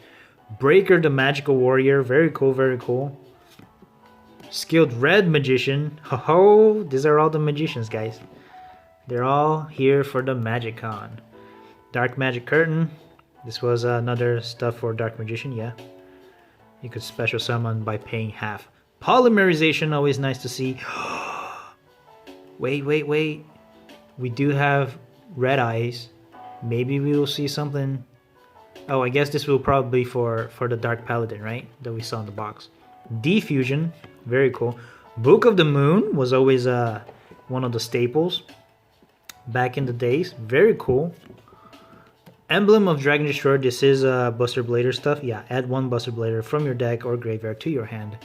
Breaker the Magical Warrior. Very cool, very cool. Skilled Red Magician. Ho ho! These are all the magicians, guys. They're all here for the Magic Con. Dark Magic Curtain. This was another stuff for Dark Magician, yeah. You could special summon by paying half. Polymerization, always nice to see. Wait. We do have Red Eyes. Maybe we will see something. Oh, I guess this will probably be for the Dark Paladin, right? That we saw in the box. Defusion, very cool. Book of the Moon was always one of the staples back in the days. Very cool. Emblem of Dragon Destroyer. This is Buster Blader stuff. Yeah, add 1 Buster Blader from your deck or graveyard to your hand.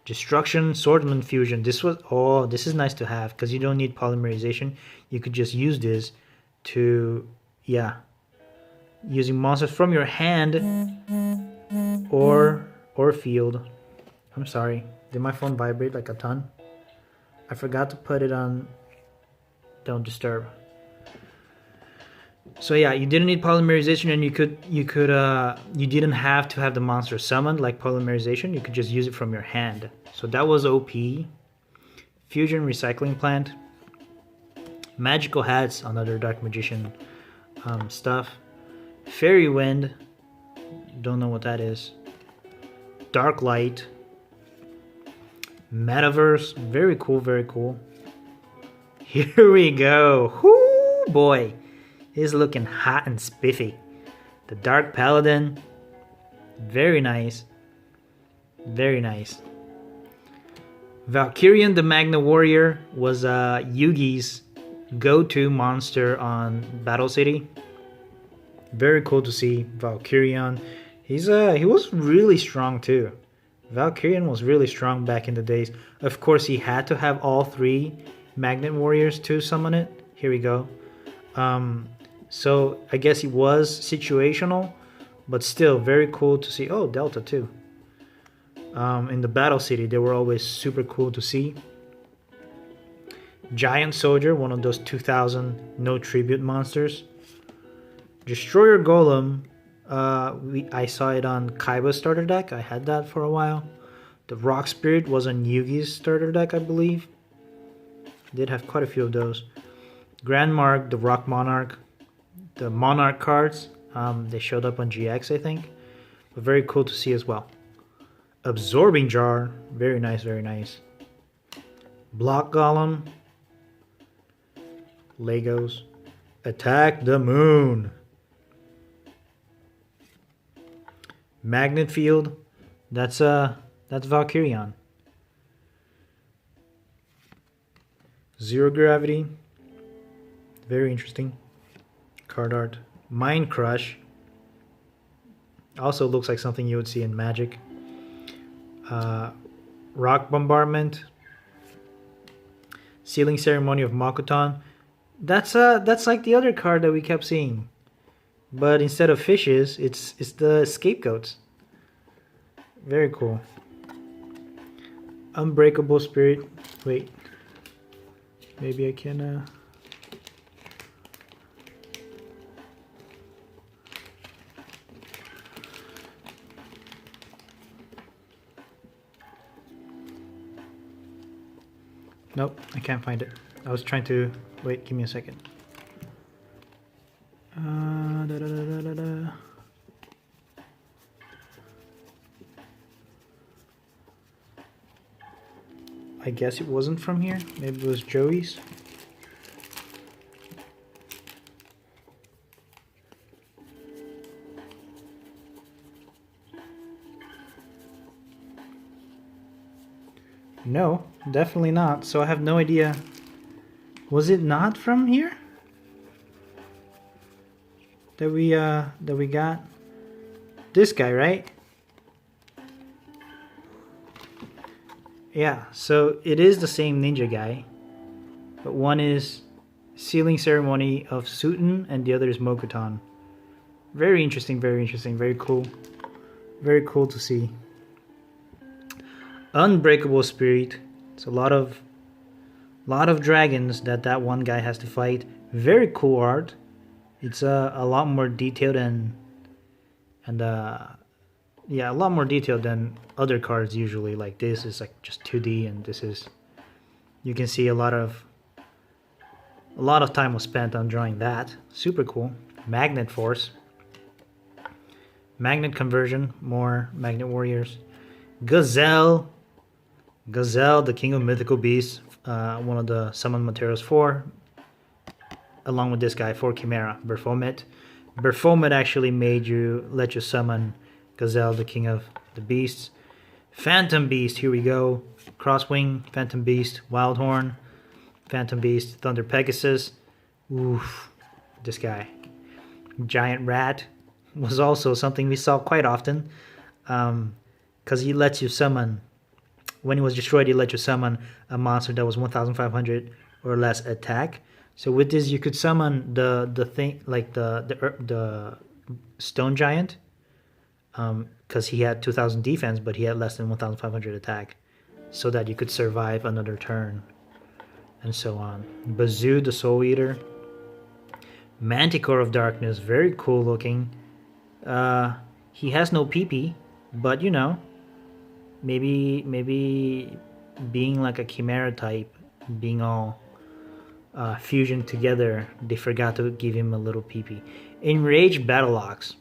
Destruction, Swordsman Fusion. This is nice to have because you don't need polymerization. You could just use this to, yeah, using monsters from your hand or field. I'm sorry. Did my phone vibrate like a ton? I forgot to put it on Don't Disturb. So yeah, you didn't need polymerization, and you didn't have to have the monster summoned like polymerization. You could just use it from your hand. So that was OP. Fusion Recycling Plant. Magical Hats, another Dark Magician stuff. Fairy Wind. Don't know what that is. Dark Light. Metaverse. Very cool, very cool. Here we go. Whoo, boy. He's looking hot and spiffy. The Dark Paladin. Very nice. Very nice. Valkyrian the Magna Warrior was Yugi's go-to monster on Battle City. Very cool to see Valkyrian. He was really strong too. Valkyrian was really strong back in the days. Of course, he had to have all 3 Magnet Warriors to summon it. Here we go. So I guess it was situational, but still very cool to see. Oh, Delta too. In the Battle City, they were always super cool to see. Giant Soldier, one of those 2000 no tribute monsters. Destroyer Golem, I saw it on Kaiba's starter deck. I had that for a while. The Rock Spirit was on Yugi's starter deck, I believe. Did have quite a few of those. Grand Mark, the Rock Monarch. The Monarch cards, they showed up on GX, I think. But very cool to see as well. Absorbing Jar, very nice, very nice. Block Golem. Legos. Attack the Moon. Magnet Field. That's Valkyrian. Zero Gravity. Very interesting. Card art. Mind Crush. Also looks like something you would see in Magic. Rock Bombardment. Sealing Ceremony of Makuton. That's like the other card that we kept seeing. But instead of fishes, it's the scapegoats. Very cool. Unbreakable Spirit. Wait. Maybe I can Nope, I can't find it. I was trying to... Wait, give me a second. Da, da, da, da, da. I guess it wasn't from here. Maybe it was Joey's. No, definitely not. So I have no idea. Was it not from here? That we got this guy, right? Yeah, so it is the same ninja guy, but one is Sealing Ceremony of Suten and the other is Mokuton. Very interesting, very cool. Very cool to see. Unbreakable Spirit. It's a lot of dragons that one guy has to fight. Very cool art. It's a lot more detailed yeah, a lot more detailed than other cards usually. Like this is like just 2D, and this is, you can see a lot of time was spent on drawing that. Super cool. Magnet Force. Magnet Conversion, more Magnet Warriors. Gazelle, the King of Mythical Beasts, one of the summon materials for, along with this guy, for Chimera, Baphomet. Baphomet actually let you summon Gazelle, the King of the Beasts. Phantom Beast, here we go. Crosswing, Phantom Beast, Wildhorn, Phantom Beast, Thunder Pegasus. Oof, this guy. Giant Rat was also something we saw quite often, because he lets you summon, when he was destroyed, he let you summon a monster that was 1,500 or less attack. So with this, you could summon the thing, like the Stone Giant, because he had 2,000 defense, but he had less than 1,500 attack, so that you could survive another turn, and so on. Bazoo, the Soul Eater. Manticore of Darkness, very cool looking. He has no PP, but you know, maybe being like a Chimera type, being all fusion together, they forgot to give him a little PP. Enraged Battleox.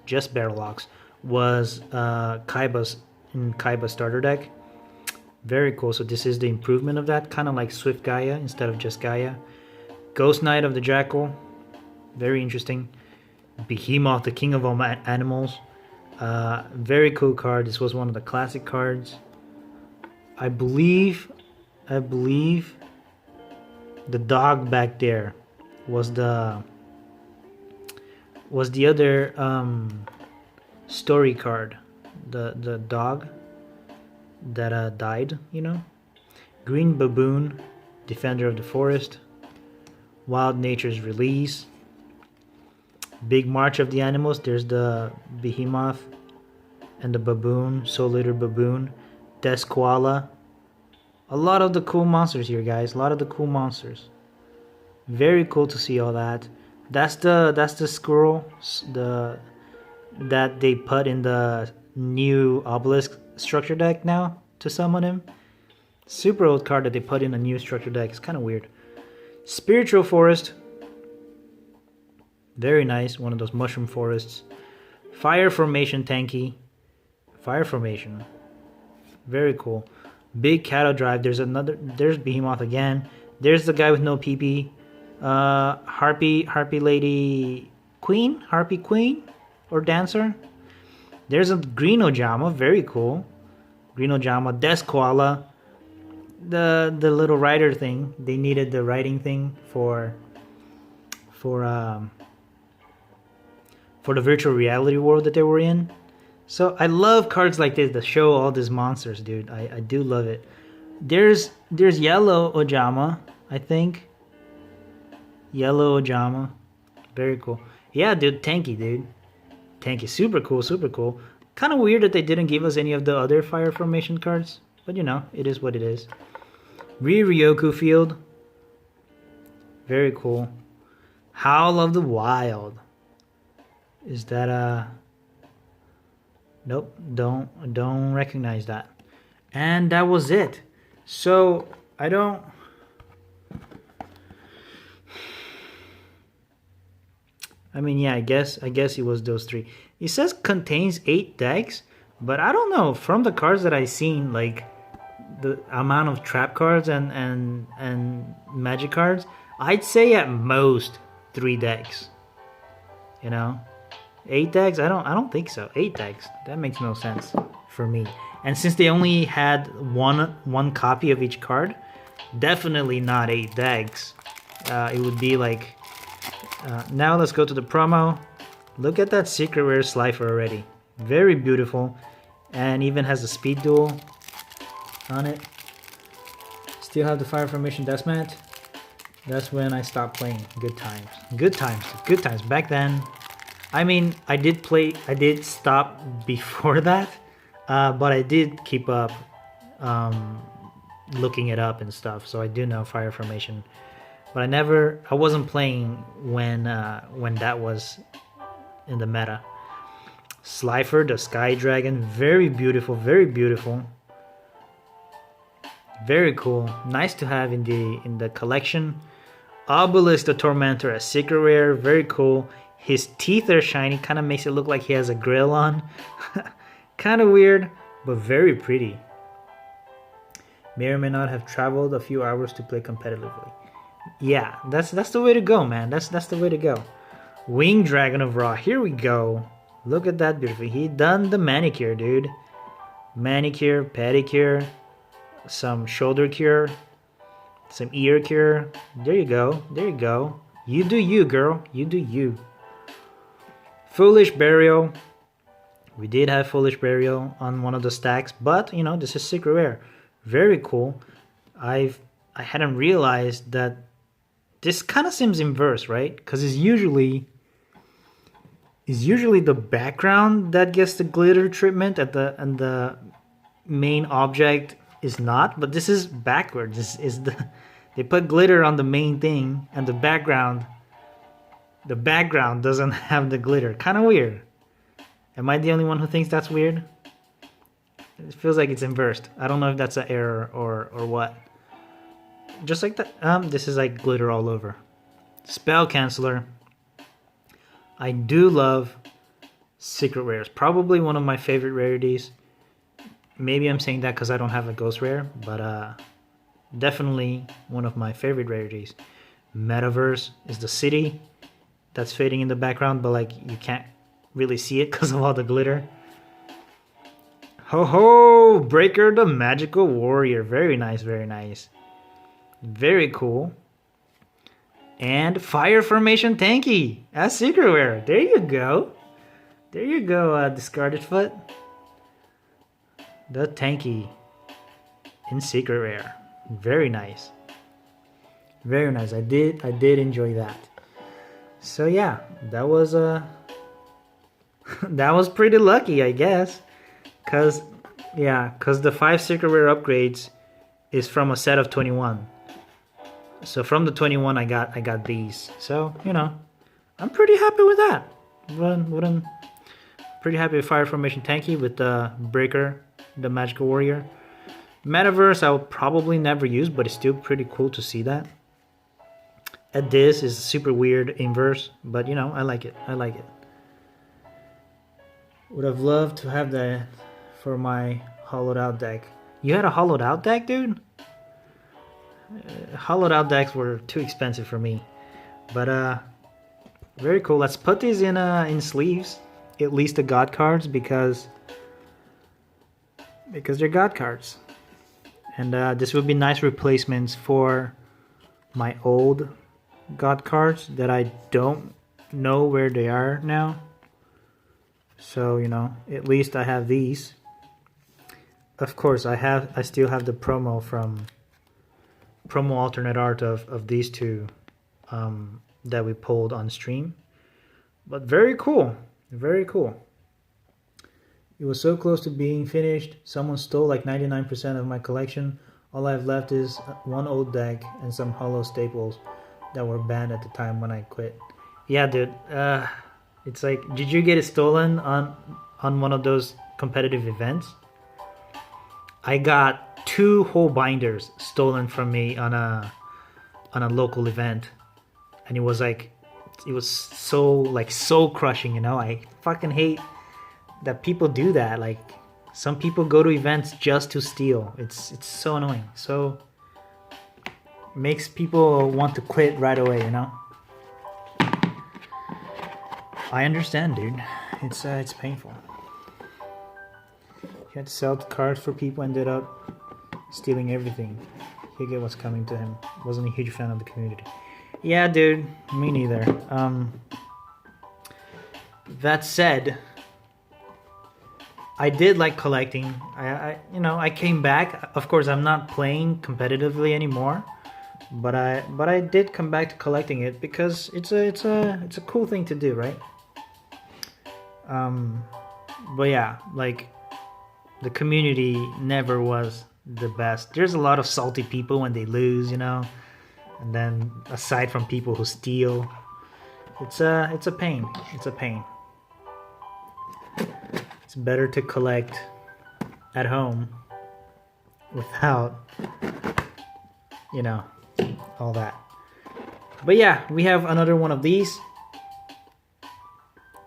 Just Battleox, was Kaiba's in Kaiba's starter deck. Very cool. So this is the improvement of that, kind of like Swift Gaia instead of just Gaia. Ghost Knight of the Jackal, very interesting. Behemoth, the King of all animals. Very cool card. This was one of the classic cards. I believe the dog back there was the other story card. The dog that died, you know. Green Baboon, Defender of the Forest. Wild Nature's Release. Big March of the Animals. There's the Behemoth and the Baboon, Soul Eater Baboon. Death Koala. A lot of the cool monsters here, guys. A lot of the cool monsters. Very cool to see all that. That's the squirrel that they put in the new Obelisk structure deck now to summon him. Super old card that they put in a new structure deck. It's kind of weird. Spiritual Forest. Very nice. One of those mushroom forests. Fire Formation Tanky. Fire Formation. Very cool. Big Cattle Drive. There's Behemoth again. There's the guy with no PP. Harpy Lady Queen? Harpy Queen? Or Dancer? There's a Green Ojama. Very cool. Green Ojama. Death Koala. The little rider thing. They needed the riding thing for the virtual reality world that they were in. So I love cards like this that show all these monsters, dude. I do love it. There's Yellow Ojama, I think. Yellow Ojama. Very cool. Yeah, dude, Tanky, dude. Tanky, super cool, super cool. Kind of weird that they didn't give us any of the other Fire Formation cards. But you know, it is what it is. Ryoku Field. Very cool. Howl of the Wild. Is that nope, don't recognize that. And that was it. So I don't. I mean, yeah, I guess it was those three. It says contains 8 decks, but I don't know. From the cards that I seen, like the amount of trap cards and magic cards, I'd say at most 3 decks. You know, 8 decks? I don't think so. 8 decks. That makes no sense for me. And since they only had one copy of each card, definitely not 8 decks. It would be like. Now let's go to the promo. Look at that secret rare Slifer already. Very beautiful. And even has a Speed Duel on it. Still have the Fire Formation Deathmat. That's when I stopped playing. Good times. Good times. Good times. Back then, I mean, I did stop before that. But I did keep up looking it up and stuff. So I do know Fire Formation. But I wasn't playing when that was in the meta. Slifer, the Sky Dragon, very beautiful, very beautiful. Very cool. Nice to have in the collection. Obelisk the Tormentor, a secret rare, very cool. His teeth are shiny, kind of makes it look like he has a grill on. Kind of weird, but very pretty. May or may not have traveled a few hours to play competitively. Yeah, that's the way to go, man. That's the way to go. Winged Dragon of Ra. Here we go. Look at that beautiful. He done the manicure, dude. Manicure, pedicure, some shoulder cure, some ear cure. There you go. There you go. You do you, girl. You do you. Foolish Burial. We did have Foolish Burial on one of the stacks, but you know, this is secret rare. Very cool. I hadn't realized that this kind of seems inverse, right? Because it's usually the background that gets the glitter treatment and the main object is not. But this is backwards. This is they put glitter on the main thing and the background doesn't have the glitter. Kind of weird. Am I the only one who thinks that's weird? It feels like it's inversed. I don't know if that's an error or what. Just like that. This is like glitter all over. Spell Canceller. I do love secret rares. Probably one of my favorite rarities. Maybe I'm saying that because I don't have a ghost rare, but definitely one of my favorite rarities. Metaverse is the city that's fading in the background, but like you can't really see it because of all the glitter. Ho ho! Breaker the Magical Warrior. Very nice, very nice. Very cool. And Fire Formation Tanky. That's secret rare. There you go. There you go, Discarded Foot. The Tanky in secret rare. Very nice. Very nice. I did enjoy that. So yeah, that was that was pretty lucky, I guess. Cause the 5 secret rare upgrades is from a set of 21. So from the 21 I got these. So, you know, I'm pretty happy with that. Pretty happy with Fire Formation Tanky with the Breaker, the Magical Warrior. Metaverse I will probably never use, but it's still pretty cool to see that. At this is super weird inverse, but you know, I like it. I like it. Would have loved to have that for my hollowed out deck. You had a hollowed out deck, dude? Hollowed out decks were too expensive for me. But very cool. Let's put these in sleeves. At least the God cards because they're God cards. And this would be nice replacements for my old God cards that I don't know where they are now. So, you know, at least I have these. Of course, I still have the promo alternate art of these two that we pulled on stream. But very cool. Very cool. It was so close to being finished. Someone stole like 99% of my collection. All I have left is one old deck and some hollow staples that were banned at the time when I quit. Yeah, dude. It's like, did you get it stolen on one of those competitive events? I got 2 whole binders stolen from me on a local event, and it was like, it was so crushing, you know. I fucking hate that people do that. Like, some people go to events just to steal. It's so annoying. So makes people want to quit right away, you know. I understand, dude. It's painful. He had to sell the cards for people, ended up stealing everything. He get what's coming to him. Wasn't a huge fan of the community. Yeah, dude. Me neither. That said, I did like collecting. I came back. Of course, I'm not playing competitively anymore, but I did come back to collecting it because it's a cool thing to do, right? But yeah, like, the community never was the best. There's a lot of salty people when they lose, you know, and then aside from people who steal, it's a pain. It's a pain. It's better to collect at home without, you know, all that. But yeah, we have another one of these,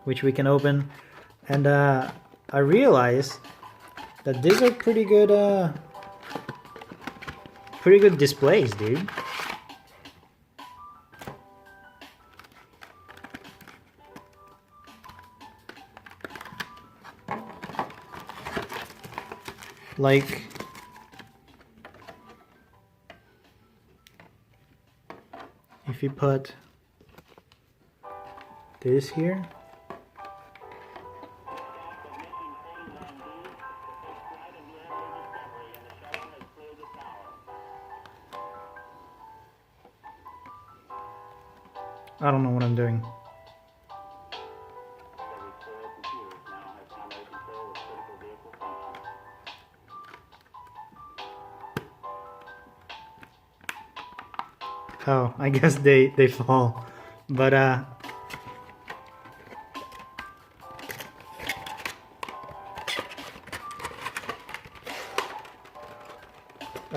which we can open, and I realized that these are pretty good displays, dude. Like, if you put this here, I don't know what I'm doing. Oh, I guess they fall. But I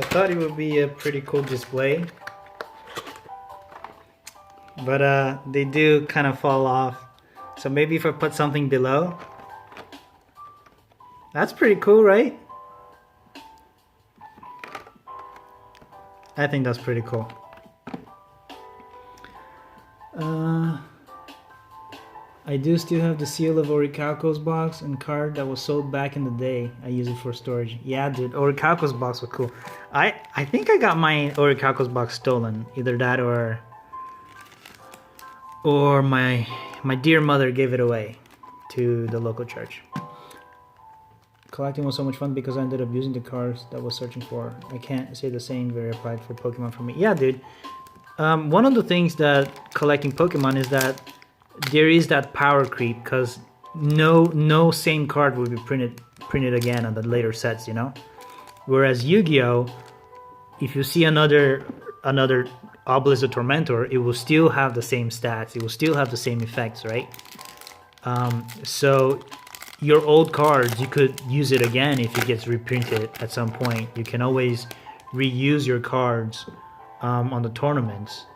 thought it would be a pretty cool display. But they do kind of fall off. So maybe if I put something below. That's pretty cool, right? I think that's pretty cool. I do still have the seal of Orichalco's box and card that was sold back in the day. I use it for storage. Yeah, dude, Orichalco's box was cool. I think I got my Orichalco's box stolen. Either that or my dear mother gave it away to the local church. Collecting was so much fun because I ended up using the cards that I was searching for. I can't say the same very applied for Pokemon for me. Yeah, dude. One of the things that collecting Pokemon is that there is that power creep, because no same card will be printed again on the later sets, you know. Whereas Yu-Gi-Oh, if you see another Obelisk the Tormentor, it will still have the same stats. It will still have the same effects, right? So your old cards, you could use it again if it gets reprinted at some point. You can always reuse your cards on the tournaments.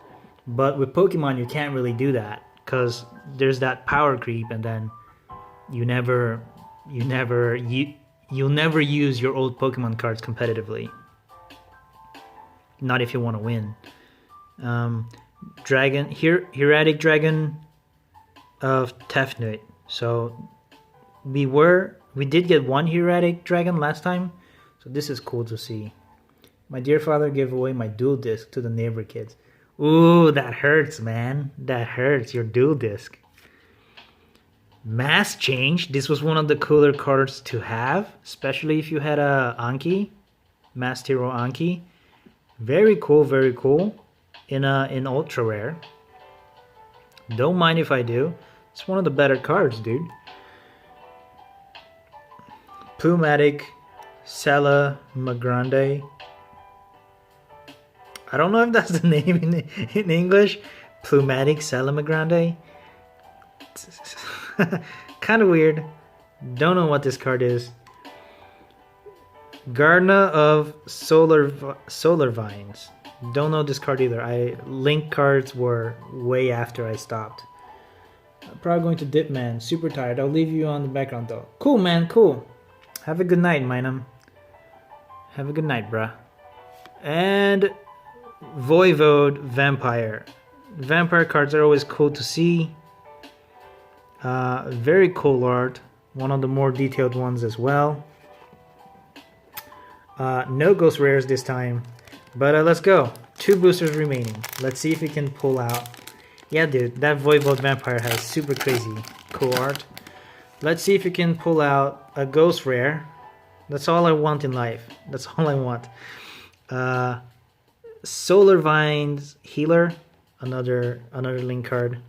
But with Pokemon, you can't really do that, because there's that power creep, and then you'll never use your old Pokemon cards competitively. Not if you want to win. Hieratic Dragon of Tefnut. So we did get one Hieratic Dragon last time, so this is cool to see. My dear father gave away my dual disc to the neighbor kids. Ooh, that hurts, man. That hurts, your dual disc. Mass Change. This was one of the cooler cards to have, especially if you had a Anki, Mass Hero Anki. Very cool, very cool. In ultra rare. Don't mind if I do. It's one of the better cards, dude. Plumatic Salamagrande. I don't know if that's the name in English. Plumatic Salamagrande. Kind of weird. Don't know what this card is. Gardener of Solar Vines. Don't know this card either. Link cards were way after I stopped. I'm probably going to dip, man. Super tired. I'll leave you on the background though. Cool, man. Cool. Have a good night, Minum. Have a good night, bruh. And Voivode Vampire. Vampire cards are always cool to see. Very cool art. One of the more detailed ones as well. No ghost rares this time. But let's go. 2 boosters remaining. Let's see if we can pull out. Yeah, dude, that Voivode Vampire has super crazy cool art. Let's see if we can pull out a ghost rare. That's all I want in life. That's all I want. Solar Vines Healer. Another link card.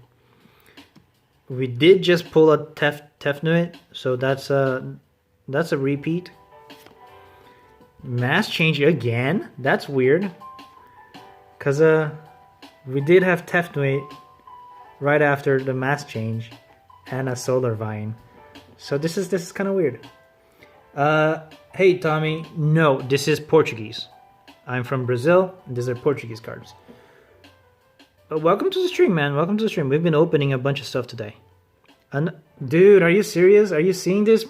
We did just pull a Tefnuit, so that's a repeat. Mass change again? That's weird. Cause we did have Tefnuit right after the mass change and a Solar Vine. So this is kind of weird. Hey Tommy, no, this is Portuguese. I'm from Brazil, and these are Portuguese cards. Welcome to the stream, man. Welcome to the stream. We've been opening a bunch of stuff today. And dude, are you serious? Are you seeing this?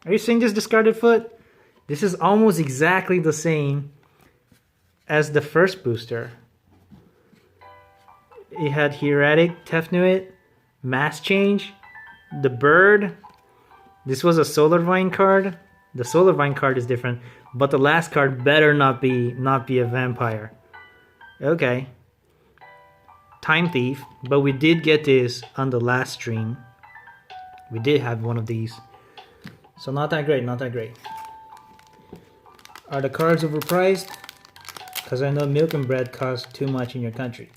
Are you seeing this discarded foot? This is almost exactly the same as the first booster. It had Heretic, Tefnuit, Mass Change, the Bird. This was a Solar Vine card. The Solar Vine card is different, but the last card better not be a vampire. Okay. Time Thief, but we did get this on the last stream. We did have one of these. So not that great, not that great. Are the cards overpriced? Because I know milk and bread cost too much in your country.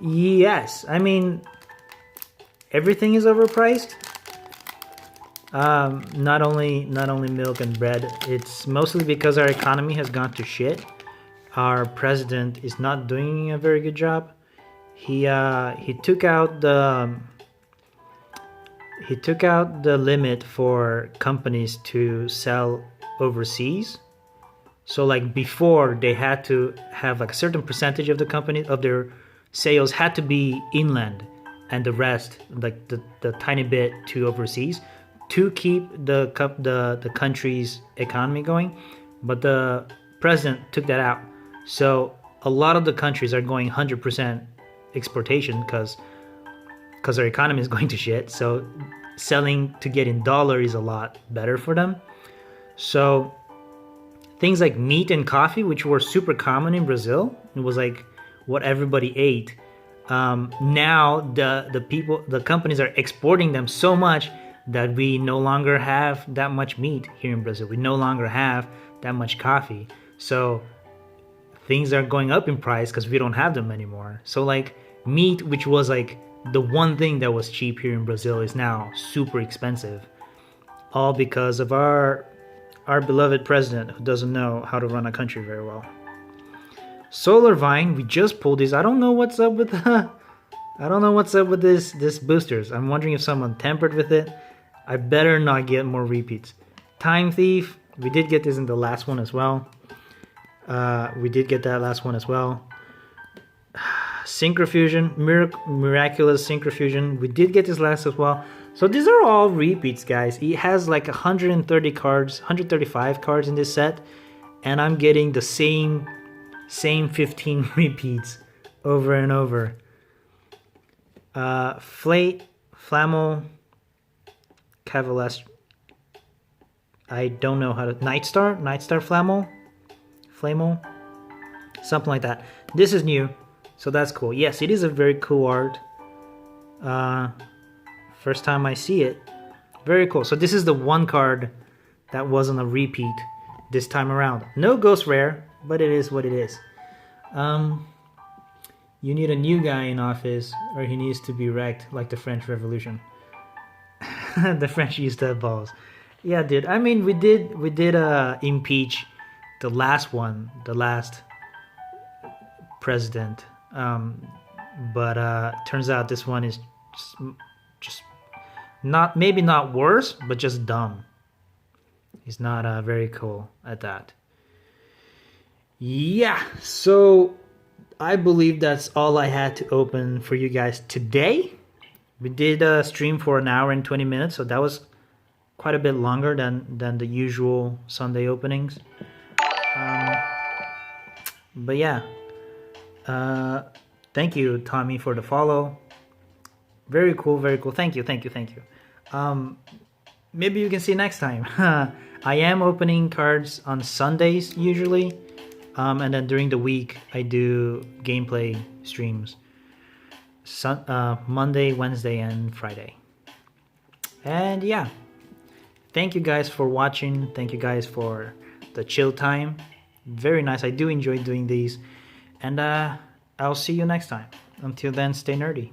Yes, I mean, everything is overpriced. Not only milk and bread. It's mostly because our economy has gone to shit. Our president is not doing a very good job. He took out the limit for companies to sell overseas. So like before, they had to have like a certain percentage of the company of their sales had to be inland, and the rest, like the tiny bit, to overseas, to keep the country's economy going. But the president took that out, so a lot of the countries are going 100% exportation because their economy is going to shit. So selling to get in dollar is a lot better for them. So things like meat and coffee, which were super common in Brazil, it was like what everybody ate. Now the companies are exporting them so much that we no longer have that much meat here in Brazil. We no longer have that much coffee. So things are going up in price because we don't have them anymore. So like meat, which was like the one thing that was cheap here in Brazil, is now super expensive. All because of our beloved president, who doesn't know how to run a country very well. Solar Vine, we just pulled these. I don't know what's up with this boosters. I'm wondering if someone tampered with it. I better not get more repeats. Time Thief, we did get this in the last one as well. We did get that last one as well. Synchrofusion, Miraculous Synchrofusion, we did get this last as well. So these are all repeats, guys. It has like 130 cards, 135 cards in this set, and I'm getting the same 15 repeats over and over. Flate, Flammel, Cavalier. I don't know how to. Nightstar Flammel, something like that. This is new, so that's cool. Yes, it is a very cool art. First time I see it. Very cool. So this is the one card that wasn't a repeat this time around. No ghost rare, but it is what it is. You need a new guy in office, or he needs to be wrecked like the French Revolution. The French used to have balls. Yeah, dude. I mean, we did impeach the last president. But turns out this one is just maybe not worse, but just dumb. He's not very cool at that. Yeah, so I believe that's all I had to open for you guys today. We did a stream for an hour and 20 minutes, so that was quite a bit longer than the usual Sunday openings. But yeah, uh, thank you, Tommy, for the follow. Very cool, very cool. Thank you, thank you, thank you. Maybe you can see next time. I am opening cards on Sundays usually, and then during the week I do gameplay streams. Monday, Wednesday, and Friday. And yeah, thank you guys for watching. Thank you guys for the chill time. Very nice. I do enjoy doing these. And I'll see you next time. Until then, stay nerdy.